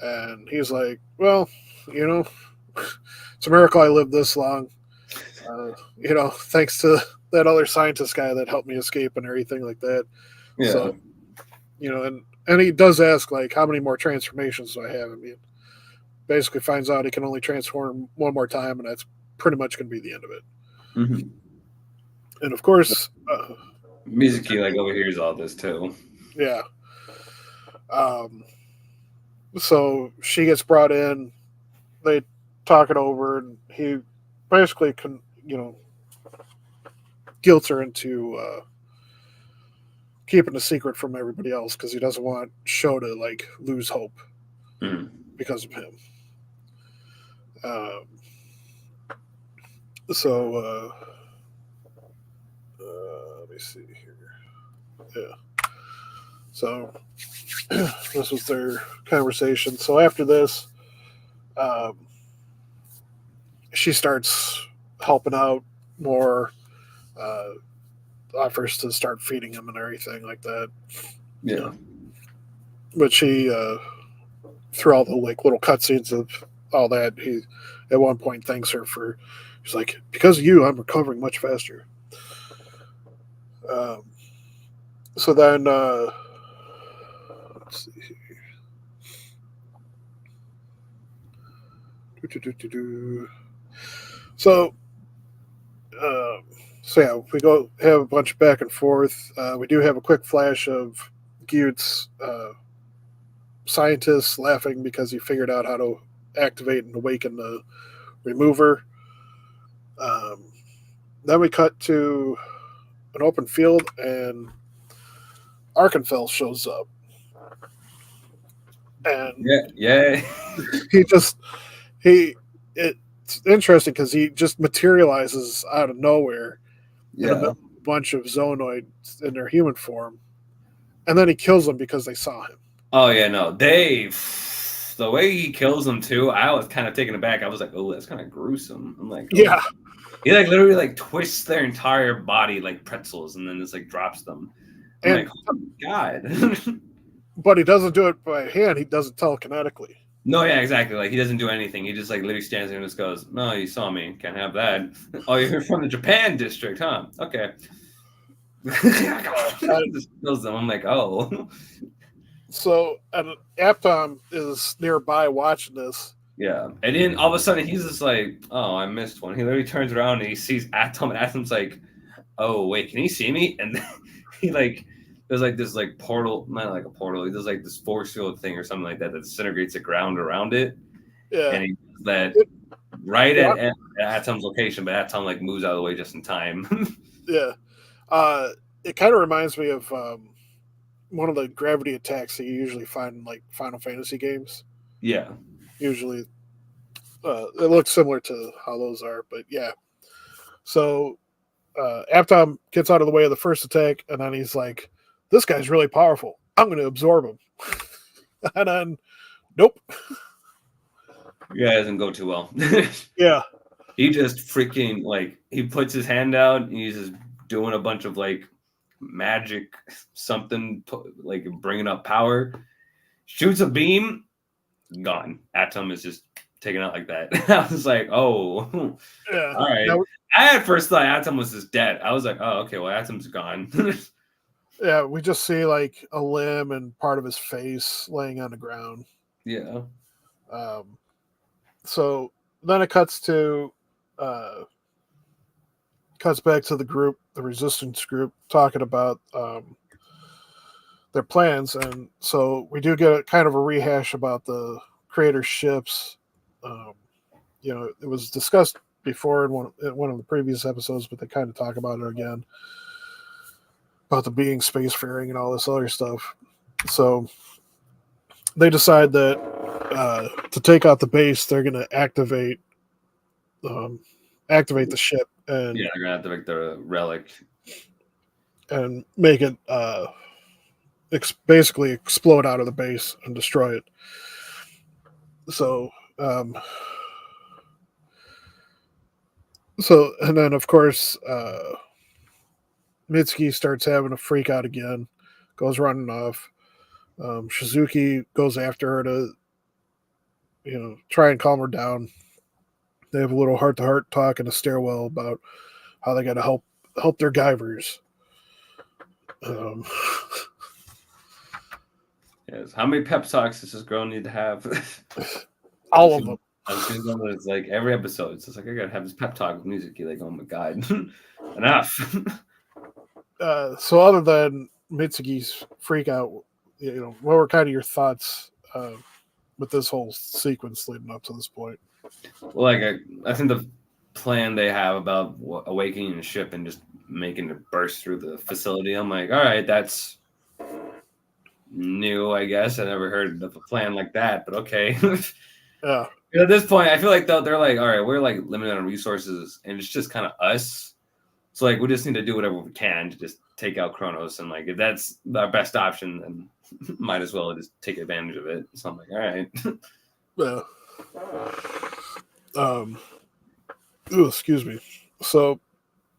And he's like, well, it's a miracle I lived this long. Thanks to that other scientist guy that helped me escape and everything like that. Yeah. So, and he does ask like, how many more transformations do I have? I mean, basically finds out he can only transform one more time, and that's pretty much going to be the end of it. Mm-hmm. And of course, Mizuki like overhears all this too. Yeah. So she gets brought in. They talk it over, and he basically guilts her into keeping a secret from everybody else because he doesn't want Sho to like lose hope because of him. So let me see here. Yeah. So this was their conversation. So after this, she starts helping out more, offers to start feeding him and everything like that. Yeah. But she, through all the like little cutscenes of all that, he at one point thanks her for. She's like, because of you, I'm recovering much faster. So then, let's see here. So, so yeah, we go have a bunch of back and forth. We do have a quick flash of Gyut's scientists laughing because he figured out how to activate and awaken the remover. Then we cut to an open field, and Arkenfell shows up. And yeah. It's interesting because he just materializes out of nowhere in a bunch of Zonoids in their human form, and then he kills them because they saw him. Oh yeah, no, the way he kills them too, I was kind of taken aback. I was like, oh, that's kind of gruesome. I'm like, oh. Yeah, he like literally like twists their entire body like pretzels and then just like drops them. I'm like, oh God. But he doesn't do it by hand. He does it telekinetically. No, yeah, exactly. Like he doesn't do anything. He just like literally stands there and just goes, "No, you saw me. Can't have that." Oh, you're from the Japan district, huh? Okay. Just kills them. I'm like, oh. So, and Aptom is nearby watching this. Yeah, and then all of a sudden he's just like, "Oh, I missed one." He literally turns around and he sees Atom, and Atom's like, "Oh, wait, can he see me?" And then he like. There's like this like portal, not like a portal. There's like this force field thing or something like that that disintegrates the ground around it. Yeah, and he does that right at Atom's location, but Atom like moves out of the way just in time. Yeah. It kind of reminds me of one of the gravity attacks that you usually find in like Final Fantasy games. Yeah. Usually, it looks similar to how those are, but yeah. So Aptom gets out of the way of the first attack, and then he's like, "This guy's really powerful. I'm going to absorb him." And then, nope. Yeah, it doesn't go too well. Yeah. He just freaking like he puts his hand out and he's just doing a bunch of like magic something like bringing up power, shoots a beam, gone. Atom is just taken out like that. I was like, oh, Yeah. all right. Now, I at first thought Atom was just dead. I was like, oh, okay, well, Atom's gone. yeah, we just see like a limb and part of his face laying on the ground. Yeah. So then it cuts back to the group, the resistance group, talking about their plans, and so we do get a kind of a rehash about the creator ships. It was discussed before in one of the previous episodes, but they kind of talk about it again about the being spacefaring and all this other stuff. So they decide that to take out the base, they're going to activate the ship and Yeah, they're gonna have to make the relic and make it basically explode out of the base and destroy it. So, and then of course, Mitsuki starts having a freak out again, goes running off. Shizuki goes after her to, try and calm her down. They have a little heart-to-heart talk in a stairwell about how they got to help their Guyvers. Yes. How many pep talks does this girl need to have? All of them. I'm seeing them. It's like every episode. It's just like I gotta have this pep talk with music. You're like, oh my god, enough. So other than Mitsuki's freak out, what were kind of your thoughts with this whole sequence leading up to this point? Well, like I think the plan they have about awakening the ship and just making it burst through the facility. I'm like, all right, that's new, I guess. I never heard of a plan like that, but okay. Yeah. At this point, I feel like they're like, all right, we're like limited on resources, and it's just kind of us. So like, we just need to do whatever we can to just take out Kronos, and like, if that's our best option, then might as well just take advantage of it. So I'm like, all right. Yeah. Excuse me. So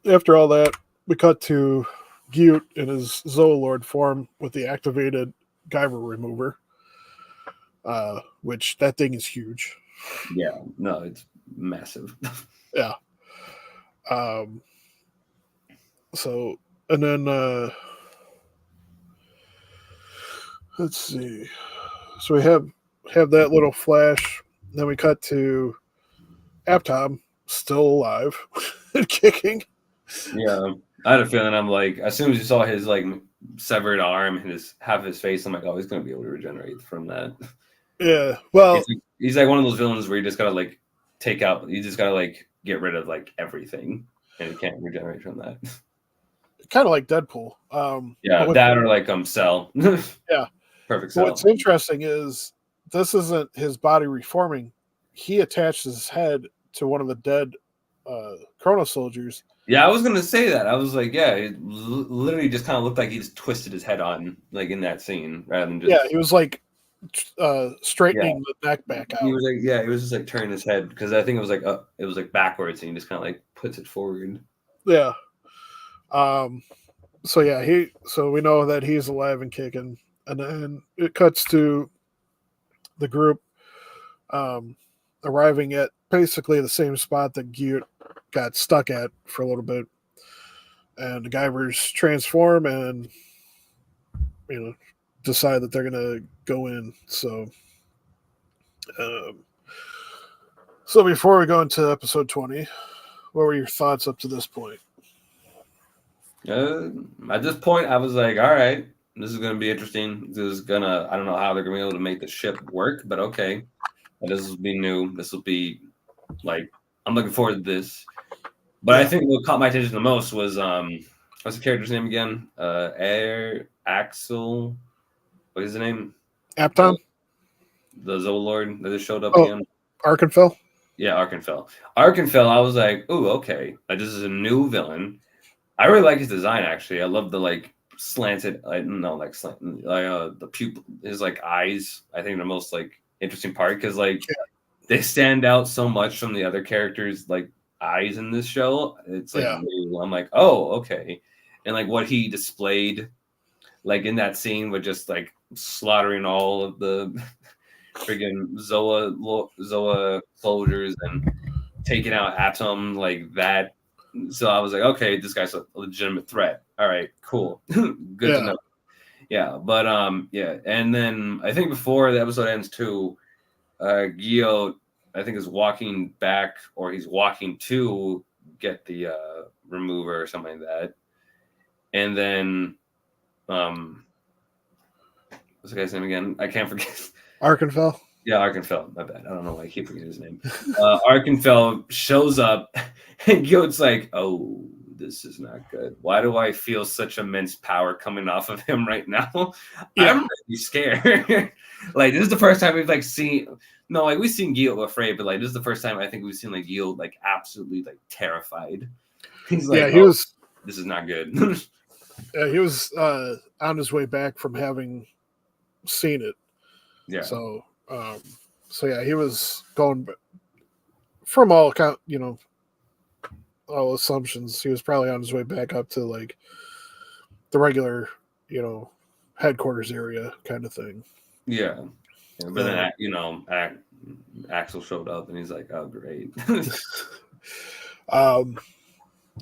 after all that, we cut to Gyut in his Zoolord form with the activated Guyver remover, which that thing is huge. Yeah, no, it's massive. Yeah. So, and then let's see. So we have that little flash. Then we cut to Aptom still alive and kicking. Yeah, I had a feeling. I'm like, as soon as you saw his like severed arm and half of his face, I'm like, oh, he's gonna be able to regenerate from that. Yeah, well, he's like one of those villains where you just gotta like take out. You just gotta like get rid of like everything, and he can't regenerate from that. Kind of like Deadpool. Yeah, that or like Cell. Yeah, perfect Cell. What's interesting is this isn't his body reforming. He attached his head to one of the dead Chrono soldiers. Yeah, I was gonna say that. I was like, yeah, it literally just kind of looked like he just twisted his head on, like in that scene, rather than just. Yeah, he was like straightening the neck back out. He was like, yeah, he was just like turning his head because I think it was like backwards, and he just kind of like puts it forward. Yeah. So yeah, so we know that he's alive and kicking, and then it cuts to the group arriving at basically the same spot that Gyut got stuck at for a little bit, and the Guyvers transform and decide that they're gonna go in. So before we go into episode 20, what were your thoughts up to this point? At this point, I was like, all right, this is going to be interesting. I don't know how they're going to be able to make the ship work, but okay. This will be new. This will be Like, I'm looking forward to this. But I think what caught my attention the most was what's the character's name again? Axel. What is his name? Aptom? The Zolord that just showed up Oh, again. Arkenfell? Yeah, Arkenfell. Arkenfell, I was like, ooh, okay. Like, this is a new villain. I really like his design, actually. I love the like slanted, the pupil, his like eyes. I think the most like interesting part because like they stand out so much from the other characters' like eyes in this show. It's like I'm like, oh, okay, and like what he displayed, like in that scene with just like slaughtering all of the friggin' Zoa soldiers and taking out Atom like that. So I was like, okay, this guy's a legitimate threat. All right, cool. Good to know. Yeah, but yeah. And then I think before the episode ends too, Gio, I think, is walking back or he's walking to get the remover or something like that. And then what's the guy's name again? I can't forget. Arkenfell? Yeah, Arkenfell. My bad. I don't know why I keep forgetting his name. Arkenfell shows up, and Gyo's like, "Oh, this is not good. Why do I feel such immense power coming off of him right now? I'm really scared." Like, this is the first time we've like seen. No, like we've seen Gyo afraid, but like this is the first time I think we've seen like Gyo like absolutely like terrified. He's like, he was. This is not good. Yeah, he was on his way back from having seen it. Yeah. So yeah, he was going from all account, all assumptions. He was probably on his way back up to like the regular, headquarters area kind of thing. Yeah. But then Axel showed up and he's like, "Oh, great."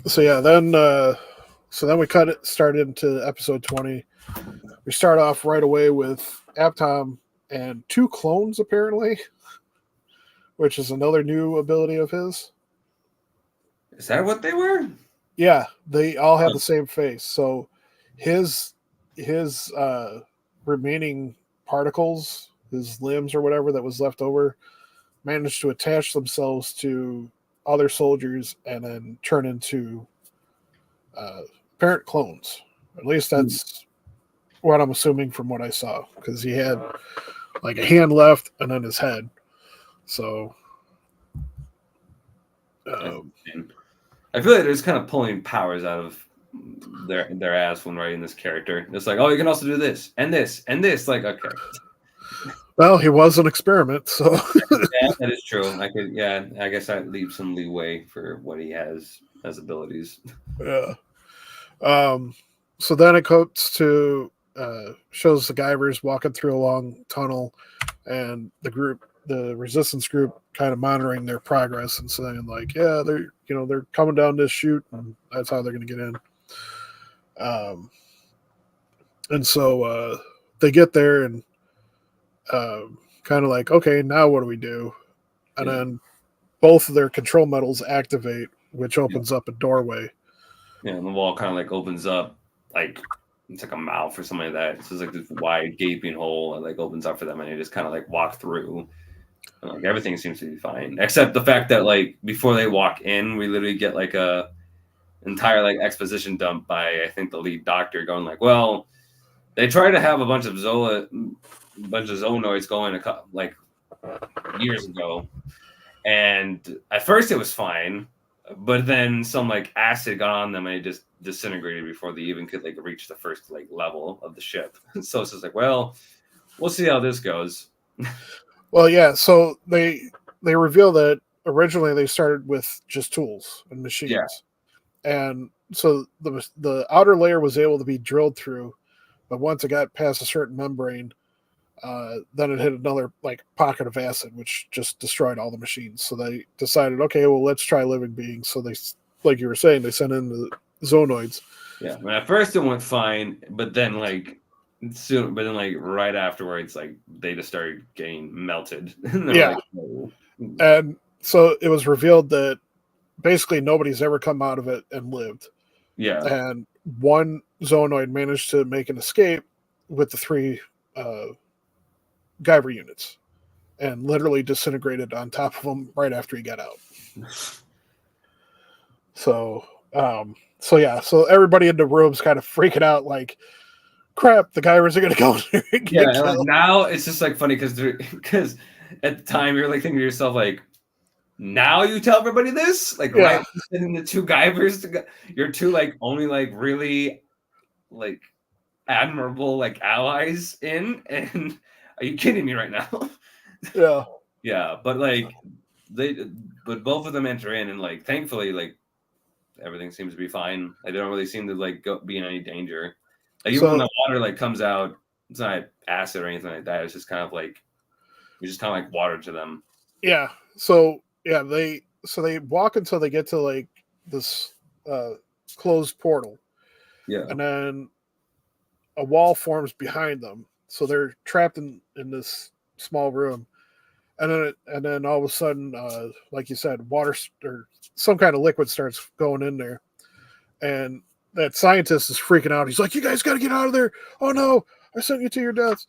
So yeah, then we started into episode 20. We start off right away with Aptom and 2 clones, apparently, which is another new ability of his. Is that what they were? Yeah, they all have the same face. So his remaining particles, his limbs or whatever that was left over, managed to attach themselves to other soldiers and then turn into apparent clones. At least that's what I'm assuming from what I saw, because he had like a hand left and then his head. So I feel like they're just kind of pulling powers out of their ass when writing this character. It's like, oh, you can also do this and this and this. Like, okay. Well, he was an experiment, so yeah, that is true. I guess I leave some leeway for what he has as abilities. Yeah. So then it cuts to shows the Guyvers walking through a long tunnel, and the resistance group, kind of monitoring their progress and saying like, yeah, they're coming down this chute, and that's how they're going to get in. And so they get there and kind of like, okay, now what do we do? And then both of their control metals activate, which opens up a doorway. Yeah, and the wall kind of like opens up, like it's like a mouth or something like that. It's just like this wide gaping hole and like opens up for them, and they just kind of like walk through. Like everything seems to be fine, except the fact that like before they walk in, we literally get like a entire like exposition dump by I think the lead doctor going like, well, they tried to have a bunch of zoonoids going like years ago, and at first it was fine, but then some like acid got on them and it just disintegrated before they even could like reach the first like level of the ship. So it's just like, well, we'll see how this goes. Well, yeah. So they reveal that originally they started with just tools and machines, and so the outer layer was able to be drilled through, but once it got past a certain membrane, then it hit another like pocket of acid, which just destroyed all the machines. So they decided, okay, well, let's try living beings. So they, like you were saying, they sent in the zoonoids. Yeah, I mean, at first it went fine, but then right afterwards, like they just started getting melted. Yeah, like, oh. And so it was revealed that basically nobody's ever come out of it and lived. Yeah, and one zoonoid managed to make an escape with the 3 Guyver units, and literally disintegrated on top of him right after he got out. So so everybody in the room's kind of freaking out, like, crap, the Guyvers are gonna go in there and Yeah, get and like killed. now it's just like funny because at the time you're like thinking to yourself like, now you tell everybody this, like right Yeah, when you're sending the two Guyvers you're two like only like really like admirable like allies in, and are you kidding me right now? yeah. Yeah, but like but both of them enter in, and like thankfully like everything seems to be fine. Like they don't really seem to like be in any danger. Like even when So the water like comes out, it's not acid or anything like that. It's just kind of like water to them. yeah, they walk until they get to like this closed portal, Yeah, and then a wall forms behind them, so they're trapped in this small room. And then all of a sudden, like you said, water or some kind of liquid starts going in there, and that scientist is freaking out. He's like, "You guys got to get out of there! Oh no, I sent you to your deaths!"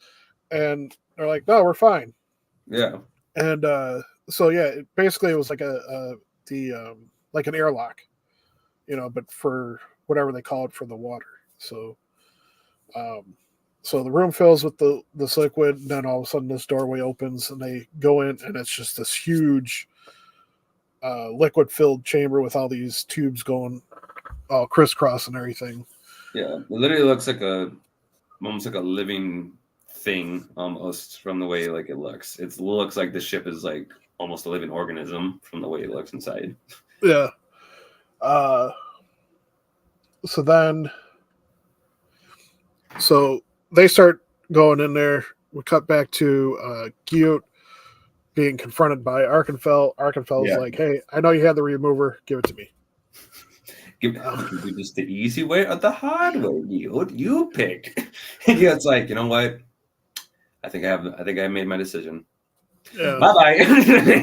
And they're like, "No, we're fine." yeah, And so yeah, basically it was like like an airlock, but for whatever they call it for the water. So um, so the room fills with this liquid, and then all of a sudden this doorway opens, and they go in, and it's just this huge liquid filled chamber with all these tubes going all crisscross and everything. yeah. It literally looks like almost like a living thing, almost from the way like it looks. It looks like the ship is like almost a living organism from the way it looks inside. Yeah. Uh, so then, so they start going in there. We cut back to Gyut being confronted by Arkenfell. Arkenfell's Yeah. like, "Hey, I know you had the remover. Give it to me." Give you just the easy way or the hard way. You pick. And yeah, it's like, you know what? I think I made my decision. Yeah. Bye bye.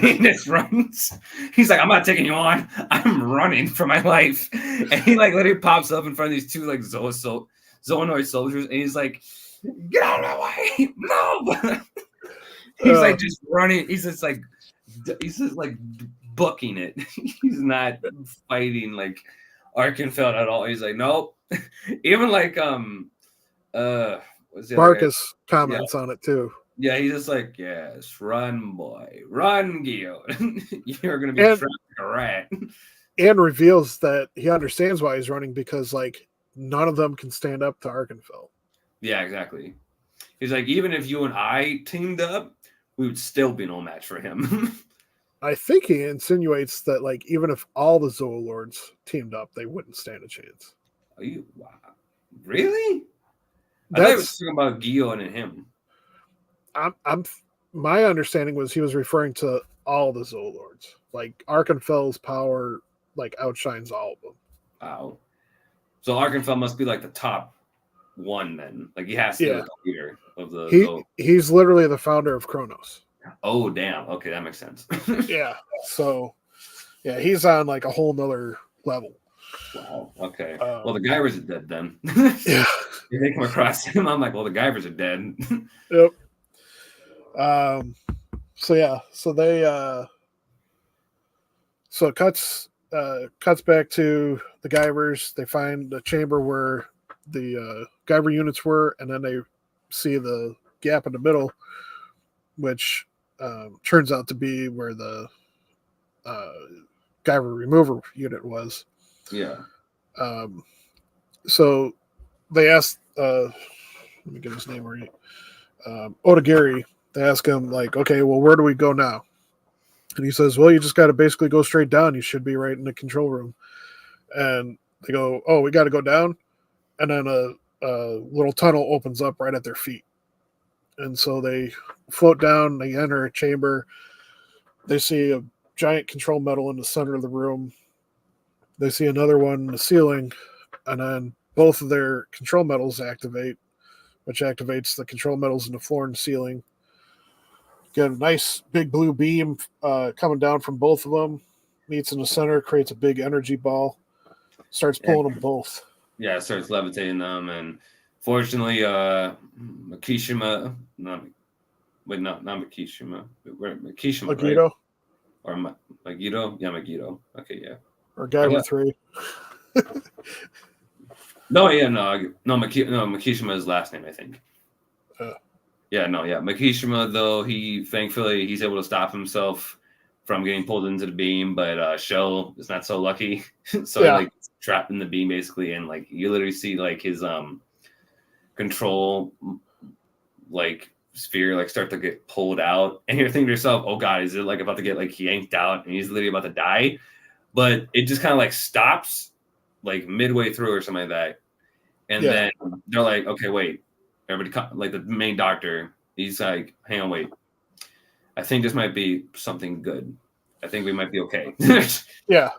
He just runs. He's like, I'm not taking you on. I'm running for my life. And he like literally pops up in front of these two like Zoonoid soldiers, and he's like, get out of my way. No. He's like just running. He's just like booking it. He's not fighting like Arkenfeld at all. He's like, nope. Even like what's the other guy? Marcus comments on it too. Yeah, he's just like, yes, run, boy, run, Gil. You're gonna be And- trapped like a rat. And reveals that he understands why he's running, because like none of them can stand up to Arkenfell. Yeah, exactly. He's like, even if you and I teamed up, we would still be no match for him. I think he insinuates that like even if all the Zoolords teamed up, they wouldn't stand a chance. Are you wow. Really? I thought he was That's talking about Gio and him. I'm my understanding was he was referring to all the Zoolords. Like Arkenfell's power like outshines all of them. Wow. So Arkenfeld must be like the top one then. Like he has to be Yeah. like the leader of the He's literally the founder of Kronos. Oh damn. Okay, that makes sense. Yeah. So yeah, he's on like a whole nother level. Wow. Okay. Well, the Guyvers are dead then. Yeah. If they come across him, I'm like, well, the Guyvers are dead. Yep. So yeah, so they so it cuts back to the Guyvers. They find the chamber where the Guyver units were, and then they see the gap in the middle, which turns out to be where the Guyver remover unit was. Yeah. So they asked, let me get his name right, Odagiri. They ask him, like, okay, well, where do we go now? And he says, well, you just got to basically go straight down. You should be right in the control room. And they go, oh, we got to go down. And then a little tunnel opens up right at their feet. And so they float down. They enter a chamber. They see a giant control medal in the center of the room. They see another one in the ceiling. And then both of their control medals activate, which activates the control medals in the floor and ceiling. Get a nice big blue beam coming down from both of them. Meets in the center, creates a big energy ball. Starts pulling them both. Yeah, it starts levitating them, and fortunately, Makishima, Wait, not Makishima. Makishima, right? Agito Or Magito? Yeah, Magito. Okay, yeah. or I Guyver got 3. no, yeah, no, Makishima is last name, I think. Uh, Yeah, no, yeah, Makishima though he thankfully he's able to stop himself from getting pulled into the beam, but Shell is not so lucky, so he yeah, like trapped in the beam basically, and like you literally see like his control like sphere like start to get pulled out, and you're thinking to yourself, oh god, is it like about to get like yanked out and he's literally about to die? But it just kind of like stops like midway through or something like that, and yeah, then they're like, okay, wait, everybody like the main doctor, he's like, hang on, wait, I think this might be something good, I think we might be okay. yeah.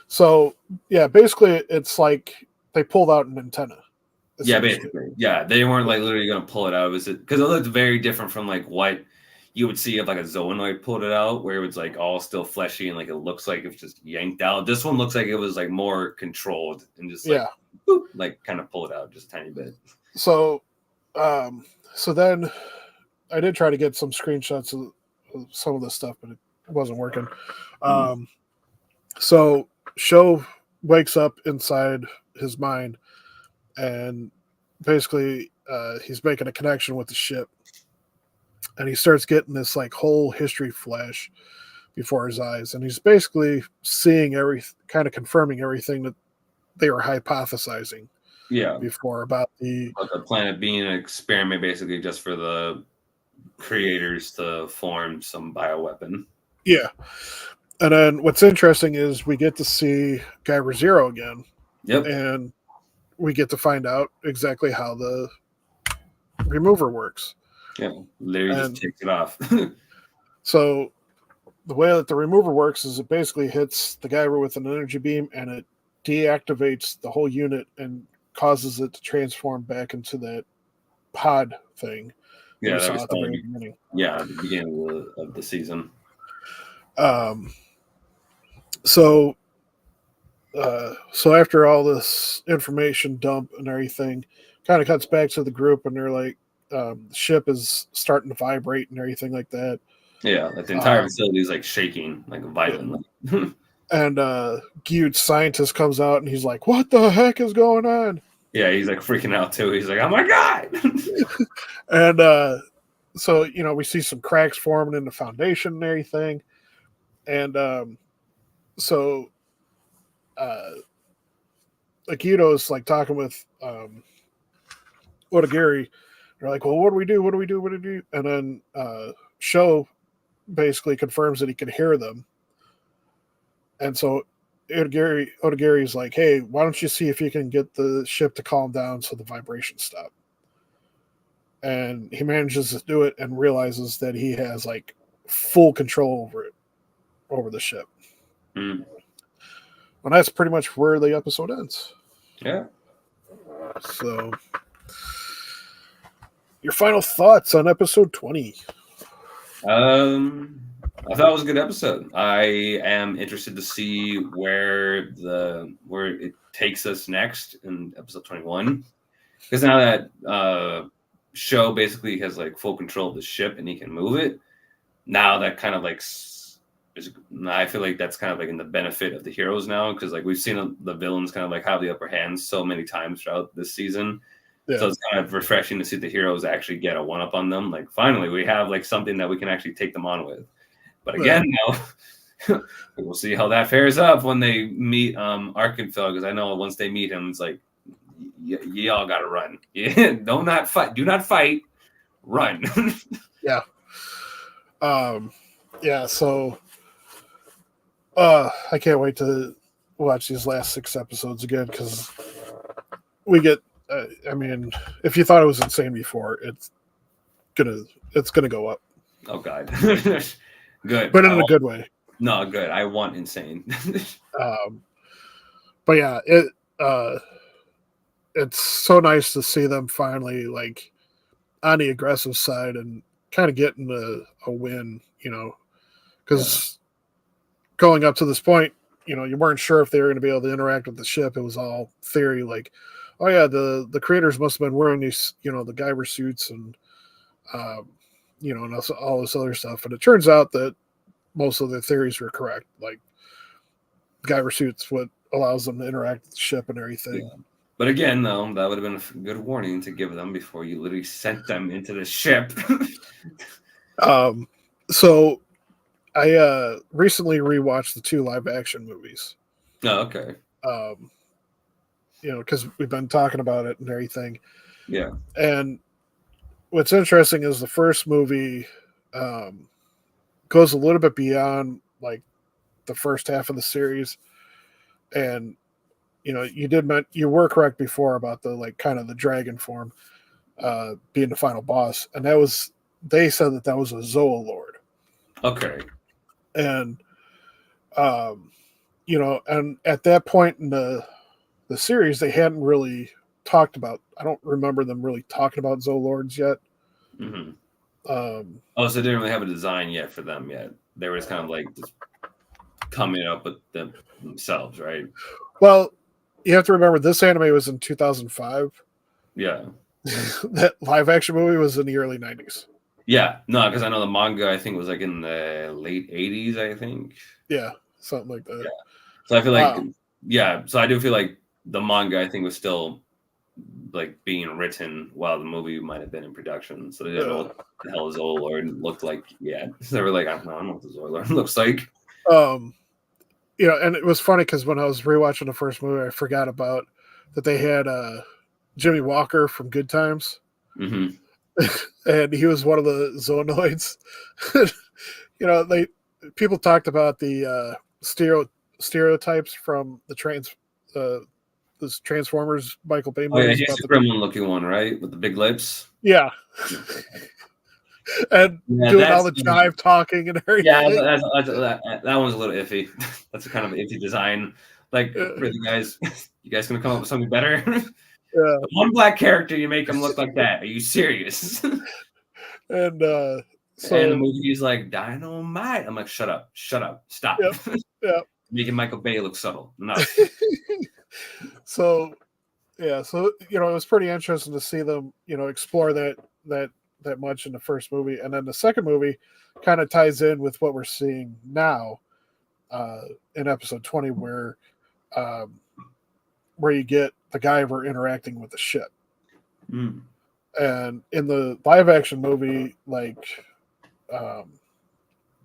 So yeah, basically it's like they pulled out an antenna. Yeah, Essentially. basically. Yeah, they weren't Yeah. like literally gonna pull it out. It was because it looked very different from like what you would see if like a Zoonoid pulled it out, where it was like all still fleshy and like it looks like it was just yanked out. This one looks like it was like more controlled and just like Yeah. boop, like kind of pull it out just a tiny bit. So, so then I did try to get some screenshots of some of this stuff, but it wasn't working. Mm. So Sho wakes up inside his mind, and basically he's making a connection with the ship, and he starts getting this like whole history flash before his eyes, and he's basically seeing kind of confirming everything that they were hypothesizing Yeah, before about the but the planet being an experiment basically just for the creators to form some bioweapon. yeah. And then what's interesting is we get to see Guyver Zero again, Yep. and we get to find out exactly how the remover works. Yeah, literally just And takes it off. so the way that the remover works is it basically hits the Guyver with an energy beam, and it deactivates the whole unit and causes it to transform back into that pod thing that we Yeah, that we saw at the saw. very beginning. Yeah, at the beginning of the season. Um, so so after all this information dump and everything, kind of cuts back to the group, and they're like, the ship is starting to vibrate and everything like that. Yeah, like the entire Um, facility is like shaking like yeah. violently. And huge scientist comes out and he's like, "What the heck is going on?" Yeah, he's like freaking out too. He's like, "Oh my god!" And so we see some cracks forming in the foundation and everything, and so Akito's like talking with Otagiri. They're like, "Well, what do we do? What do we do? What do we do?" And then Sho basically confirms that he can hear them, and so Otagiri's like, "Hey, why don't you see if you can get the ship to calm down so the vibrations stop?" And he manages to do it and realizes that he has like full control over it, over the ship. Mm, And that's pretty much where the episode ends. yeah. So, your final thoughts on episode 20? I thought it was a good episode. I am interested to see where it takes us next in episode 21. Because now that Show basically has like full control of the ship and he can move it. Now that kind of like I feel like that's kind of like in the benefit of the heroes now, because like we've seen the villains kind of like have the upper hand so many times throughout this season. Yeah. So it's kind of refreshing to see the heroes actually get a one up on them. Like finally we have like something that we can actually take them on with. But again, now we'll see how that fares up when they meet Arkenfell, because I know once they meet him, it's like y'all gotta run. Yeah, do not fight, run. Yeah. Yeah, so I can't wait to watch these last 6 episodes again, because we get I mean, if you thought it was insane before, it's gonna go up. Oh god. Good. But in a good way. No, good. I want insane. But yeah, it's so nice to see them finally like on the aggressive side and kind of getting a win, because going up to this point, you weren't sure if they were going to be able to interact with the ship. It was all theory, like, oh yeah, the creators must have been wearing these, the Guyver suits, and and also all this other stuff. And it turns out that most of the theories were correct. Like Guyver suit's what allows them to interact with the ship and everything. Yeah. But again, though, that would have been a good warning to give them before you literally sent them into the ship. So I recently rewatched the 2 live action movies. Oh, okay. Because we've been talking about it and everything. Yeah. And what's interesting is the first movie goes a little bit beyond like the first half of the series, and you were correct before about the like kind of the dragon form being the final boss, and they said that was a Zoa Lord. Okay. And and at that point in the series, they hadn't really talked about. I don't remember them really talking about Zoa Lords yet. Mm-hmm. So they didn't really have a design yet for them yet. They were just kind of like just coming up with them themselves, right? Well, you have to remember this anime was in 2005. Yeah. That live action movie was in the early 90s. Yeah, no, because I know the manga I think was like in the late 80s, I think. Yeah, something like that. Yeah. So I feel like so I do feel like the manga I think was still like being written while the movie might have been in production. So they didn't know what the hell Zoa Lord looked like yet. So they were like, I don't know what the Zoa Lord looks like. And it was funny because when I was rewatching the first movie, I forgot about that they had Jimmy Walker from Good Times. Mm-hmm. And he was one of the Zoonoids. People talked about the stereotypes from the this Transformers Michael Bay movies. Oh yeah, he's the gremlin-looking one, right, with the big lips. Yeah, and doing all the jive talking and everything. Yeah, that one's a little iffy. That's a kind of iffy design. Like, really, guys, you guys gonna come up with something better? Yeah. One black character, you make him look like that. Are you serious? And and the movie's like dynamite. I'm like, shut up, stop. Yeah. Making Michael Bay look subtle. No. So it was pretty interesting to see them, explore that much in the first movie, and then the second movie kind of ties in with what we're seeing now in episode 20, where you get the Guyver interacting with the ship. Mm. And in the live action movie, like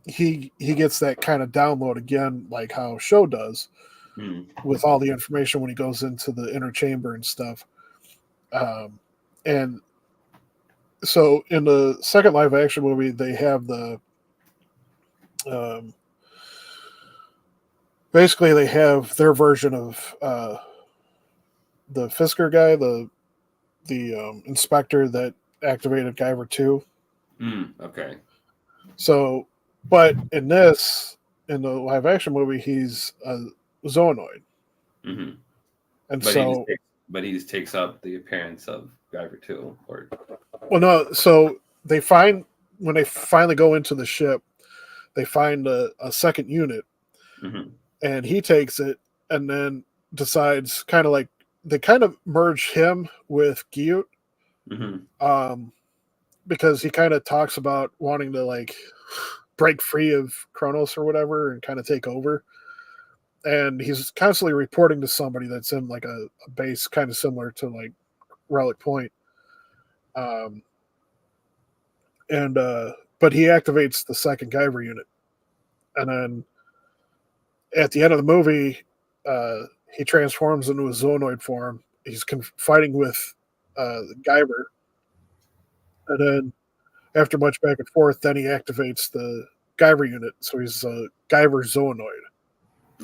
he gets that kind of download again, like how Show does, with all the information when he goes into the inner chamber and stuff. And so in the second live action movie, they have the basically they have their version of the Fisker guy, the inspector that activated Guyver 2. Okay. So, but in the live action movie, he's a Zoonoid. Mm-hmm. And but he just takes up the appearance of Guyver 2. Well, no. So when they finally go into the ship, they find a second unit, and he takes it, and then decides kind of like they kind of merge him with Guyver, because he kind of talks about wanting to like break free of Kronos or whatever and kind of take over. And he's constantly reporting to somebody that's in like a base kind of similar to like Relic Point. But he activates the second Guyver unit. And then at the end of the movie, he transforms into a Zoonoid form. He's fighting with Guyver. And then after much back and forth, then he activates the Guyver unit. So he's a Guyver Zoonoid.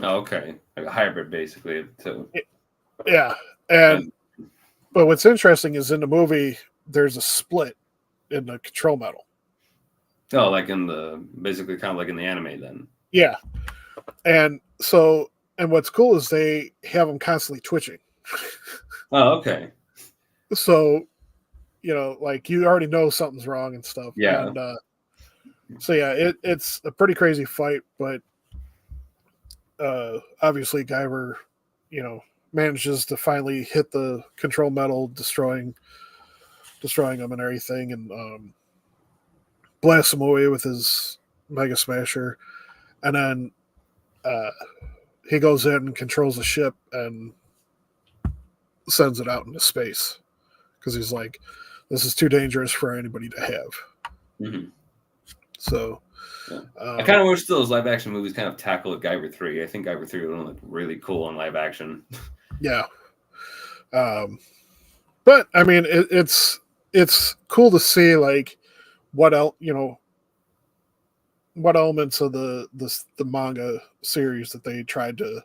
Oh, okay. Like a hybrid, basically, too. Yeah. But what's interesting is in the movie, there's a split in the control metal. Oh, like basically kind of like in the anime then. Yeah. And what's cool is they have them constantly twitching. Oh, okay. So, like you already know something's wrong and stuff. Yeah. And it's a pretty crazy fight, but obviously Guyver, manages to finally hit the control metal, destroying them and everything. And blasts him away with his Mega Smasher, and then he goes in and controls the ship and sends it out into space because he's like, this is too dangerous for anybody to have. Mm-hmm. So yeah. I kind of wish those live action movies kind of tackle Guyver 3. I think Guyver 3 would look really cool in live action. Yeah. But I mean, it's cool to see like what else, what elements of the manga series that they tried to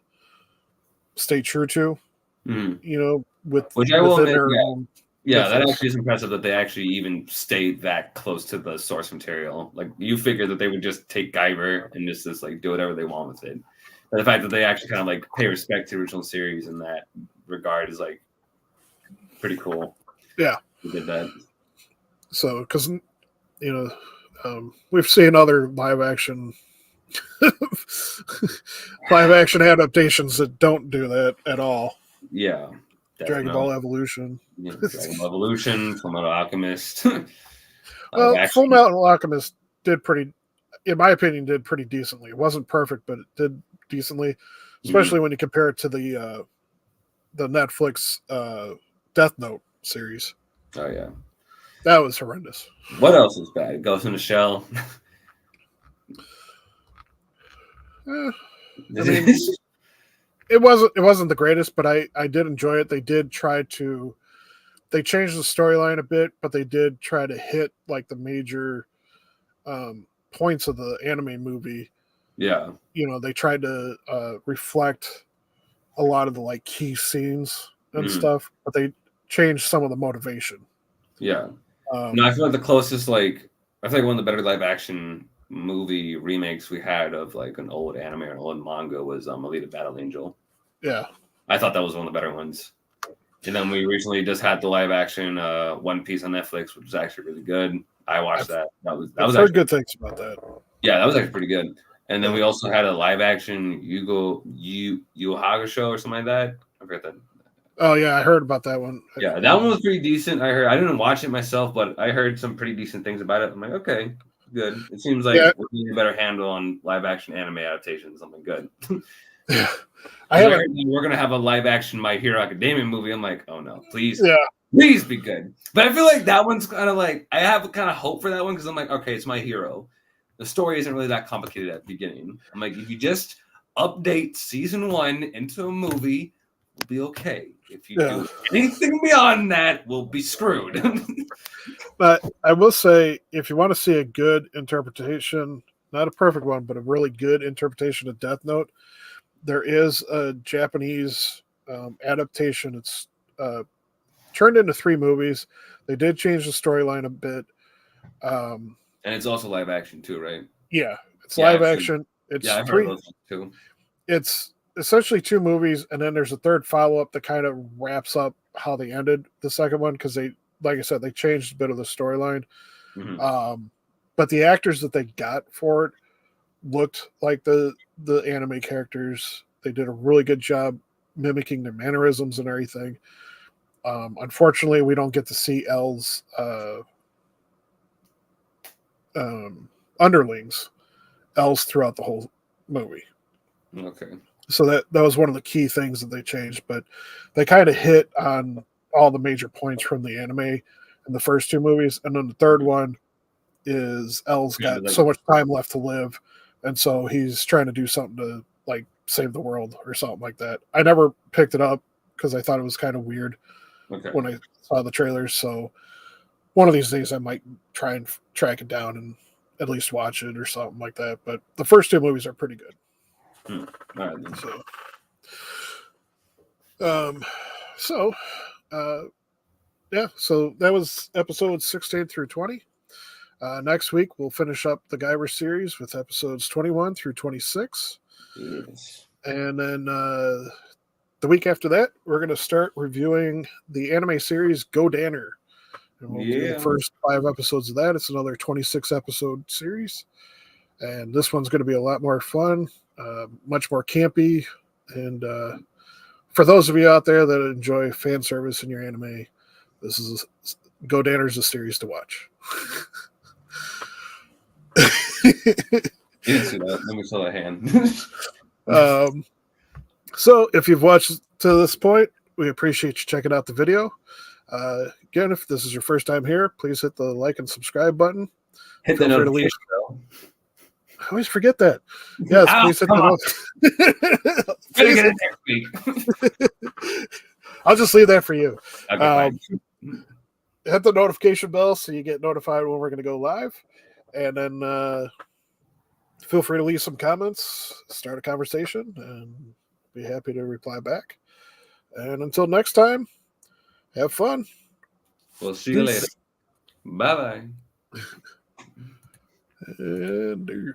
stay true to, which I will admit, yeah, that difference. actually is impressive that they actually even stayed that close to the source material. Like, you figure that they would just take Guyver and just like do whatever they want with it. But the fact that they actually kind of like pay respect to the original series in that regard is like pretty cool. Yeah, they did that. So, because we've seen other live action adaptations that don't do that at all. Yeah. Dragon Ball Evolution. Yeah, Dragon Ball Evolution, Fullmetal Alchemist. Well, Fullmetal Alchemist did pretty, in my opinion, did pretty decently. It wasn't perfect, but it did decently, especially when you compare it to the Netflix Death Note series. Oh, yeah. That was horrendous. What else was bad? Ghost in the Shell. I mean, it wasn't the greatest, but I did enjoy it. They did try to, they changed the storyline a bit, but they did try to hit like the major points of the anime movie. Yeah. They tried to reflect a lot of the like key scenes and stuff, but they changed some of the motivation. Yeah. No, I feel like the closest, like, I feel like one of the better live action movie remakes we had of like an old anime or an old manga was Alita Battle Angel. Yeah. I thought that was one of the better ones. And then we recently just had the live action One Piece on Netflix, which was actually really good. I watched that. That was heard actually good things about that. Yeah, that was actually pretty good. And then we also had a live action Yu Hakusho or something like that. I forget that. Oh yeah, I heard about that one. Yeah, that one was pretty decent. I didn't watch it myself, but I heard some pretty decent things about it. I'm like, okay, good. It seems like we're getting a better handle on live action anime adaptations. Something good. Yeah. We're gonna have a live action My Hero Academia movie. I'm like, oh no, please, please be good. But I feel like that one's kind of like, I have kind of hope for that one because I'm like, okay, it's My Hero. The story isn't really that complicated at the beginning. I'm like, if you just update season 1 into a movie, we'll be okay. If you do anything beyond that, we'll be screwed. But I will say, if you want to see a good interpretation, not a perfect one, but a really good interpretation of Death Note, there is a Japanese adaptation. It's turned into 3 movies. They did change the storyline a bit. And it's also live action too, right? Yeah, it's live action. It's I've heard those too. It's essentially 2 movies, and then there's a third follow-up that kind of wraps up how they ended the second one, because they, like I said, they changed a bit of the storyline. But the actors that they got for it looked like the anime characters. They did a really good job mimicking their mannerisms and everything. Unfortunately, we don't get to see L's underlings, L's throughout the whole movie. Okay. So that was one of the key things that they changed, but they kind of hit on all the major points from the anime in the first 2 movies, and then the third one is L's got so much time left to live, and so he's trying to do something to like save the world or something like that. I never picked it up because I thought it was kind of weird when I saw the trailers. So one of these days I might try and track it down and at least watch it or something like that. But the first 2 movies are pretty good. So that was episodes 16 through 20. Next week we'll finish up the Guyver series with episodes 21 through 26. Yes. And then the week after that, we're going to start reviewing the anime series Go Danner. And we'll do the first 5 episodes of that. It's another 26 episode series. And this one's going to be a lot more fun, much more campy. And for those of you out there that enjoy fan service in your anime, this is Go Danner's a series to watch. You didn't see that. Let me show that hand. So if you've watched to this point, we appreciate you checking out the video. Again, if this is your first time here, please hit the like and subscribe button. Hit the Feel free to notification bell. I always forget that. Yes, please hit Come the We're gonna get it next week. I'll just leave that for you. Okay, fine. Hit the notification bell so you get notified when we're going to go live. And then feel free to leave some comments, start a conversation, and be happy to reply back. And until next time, have fun. We'll see you later. Bye-bye. And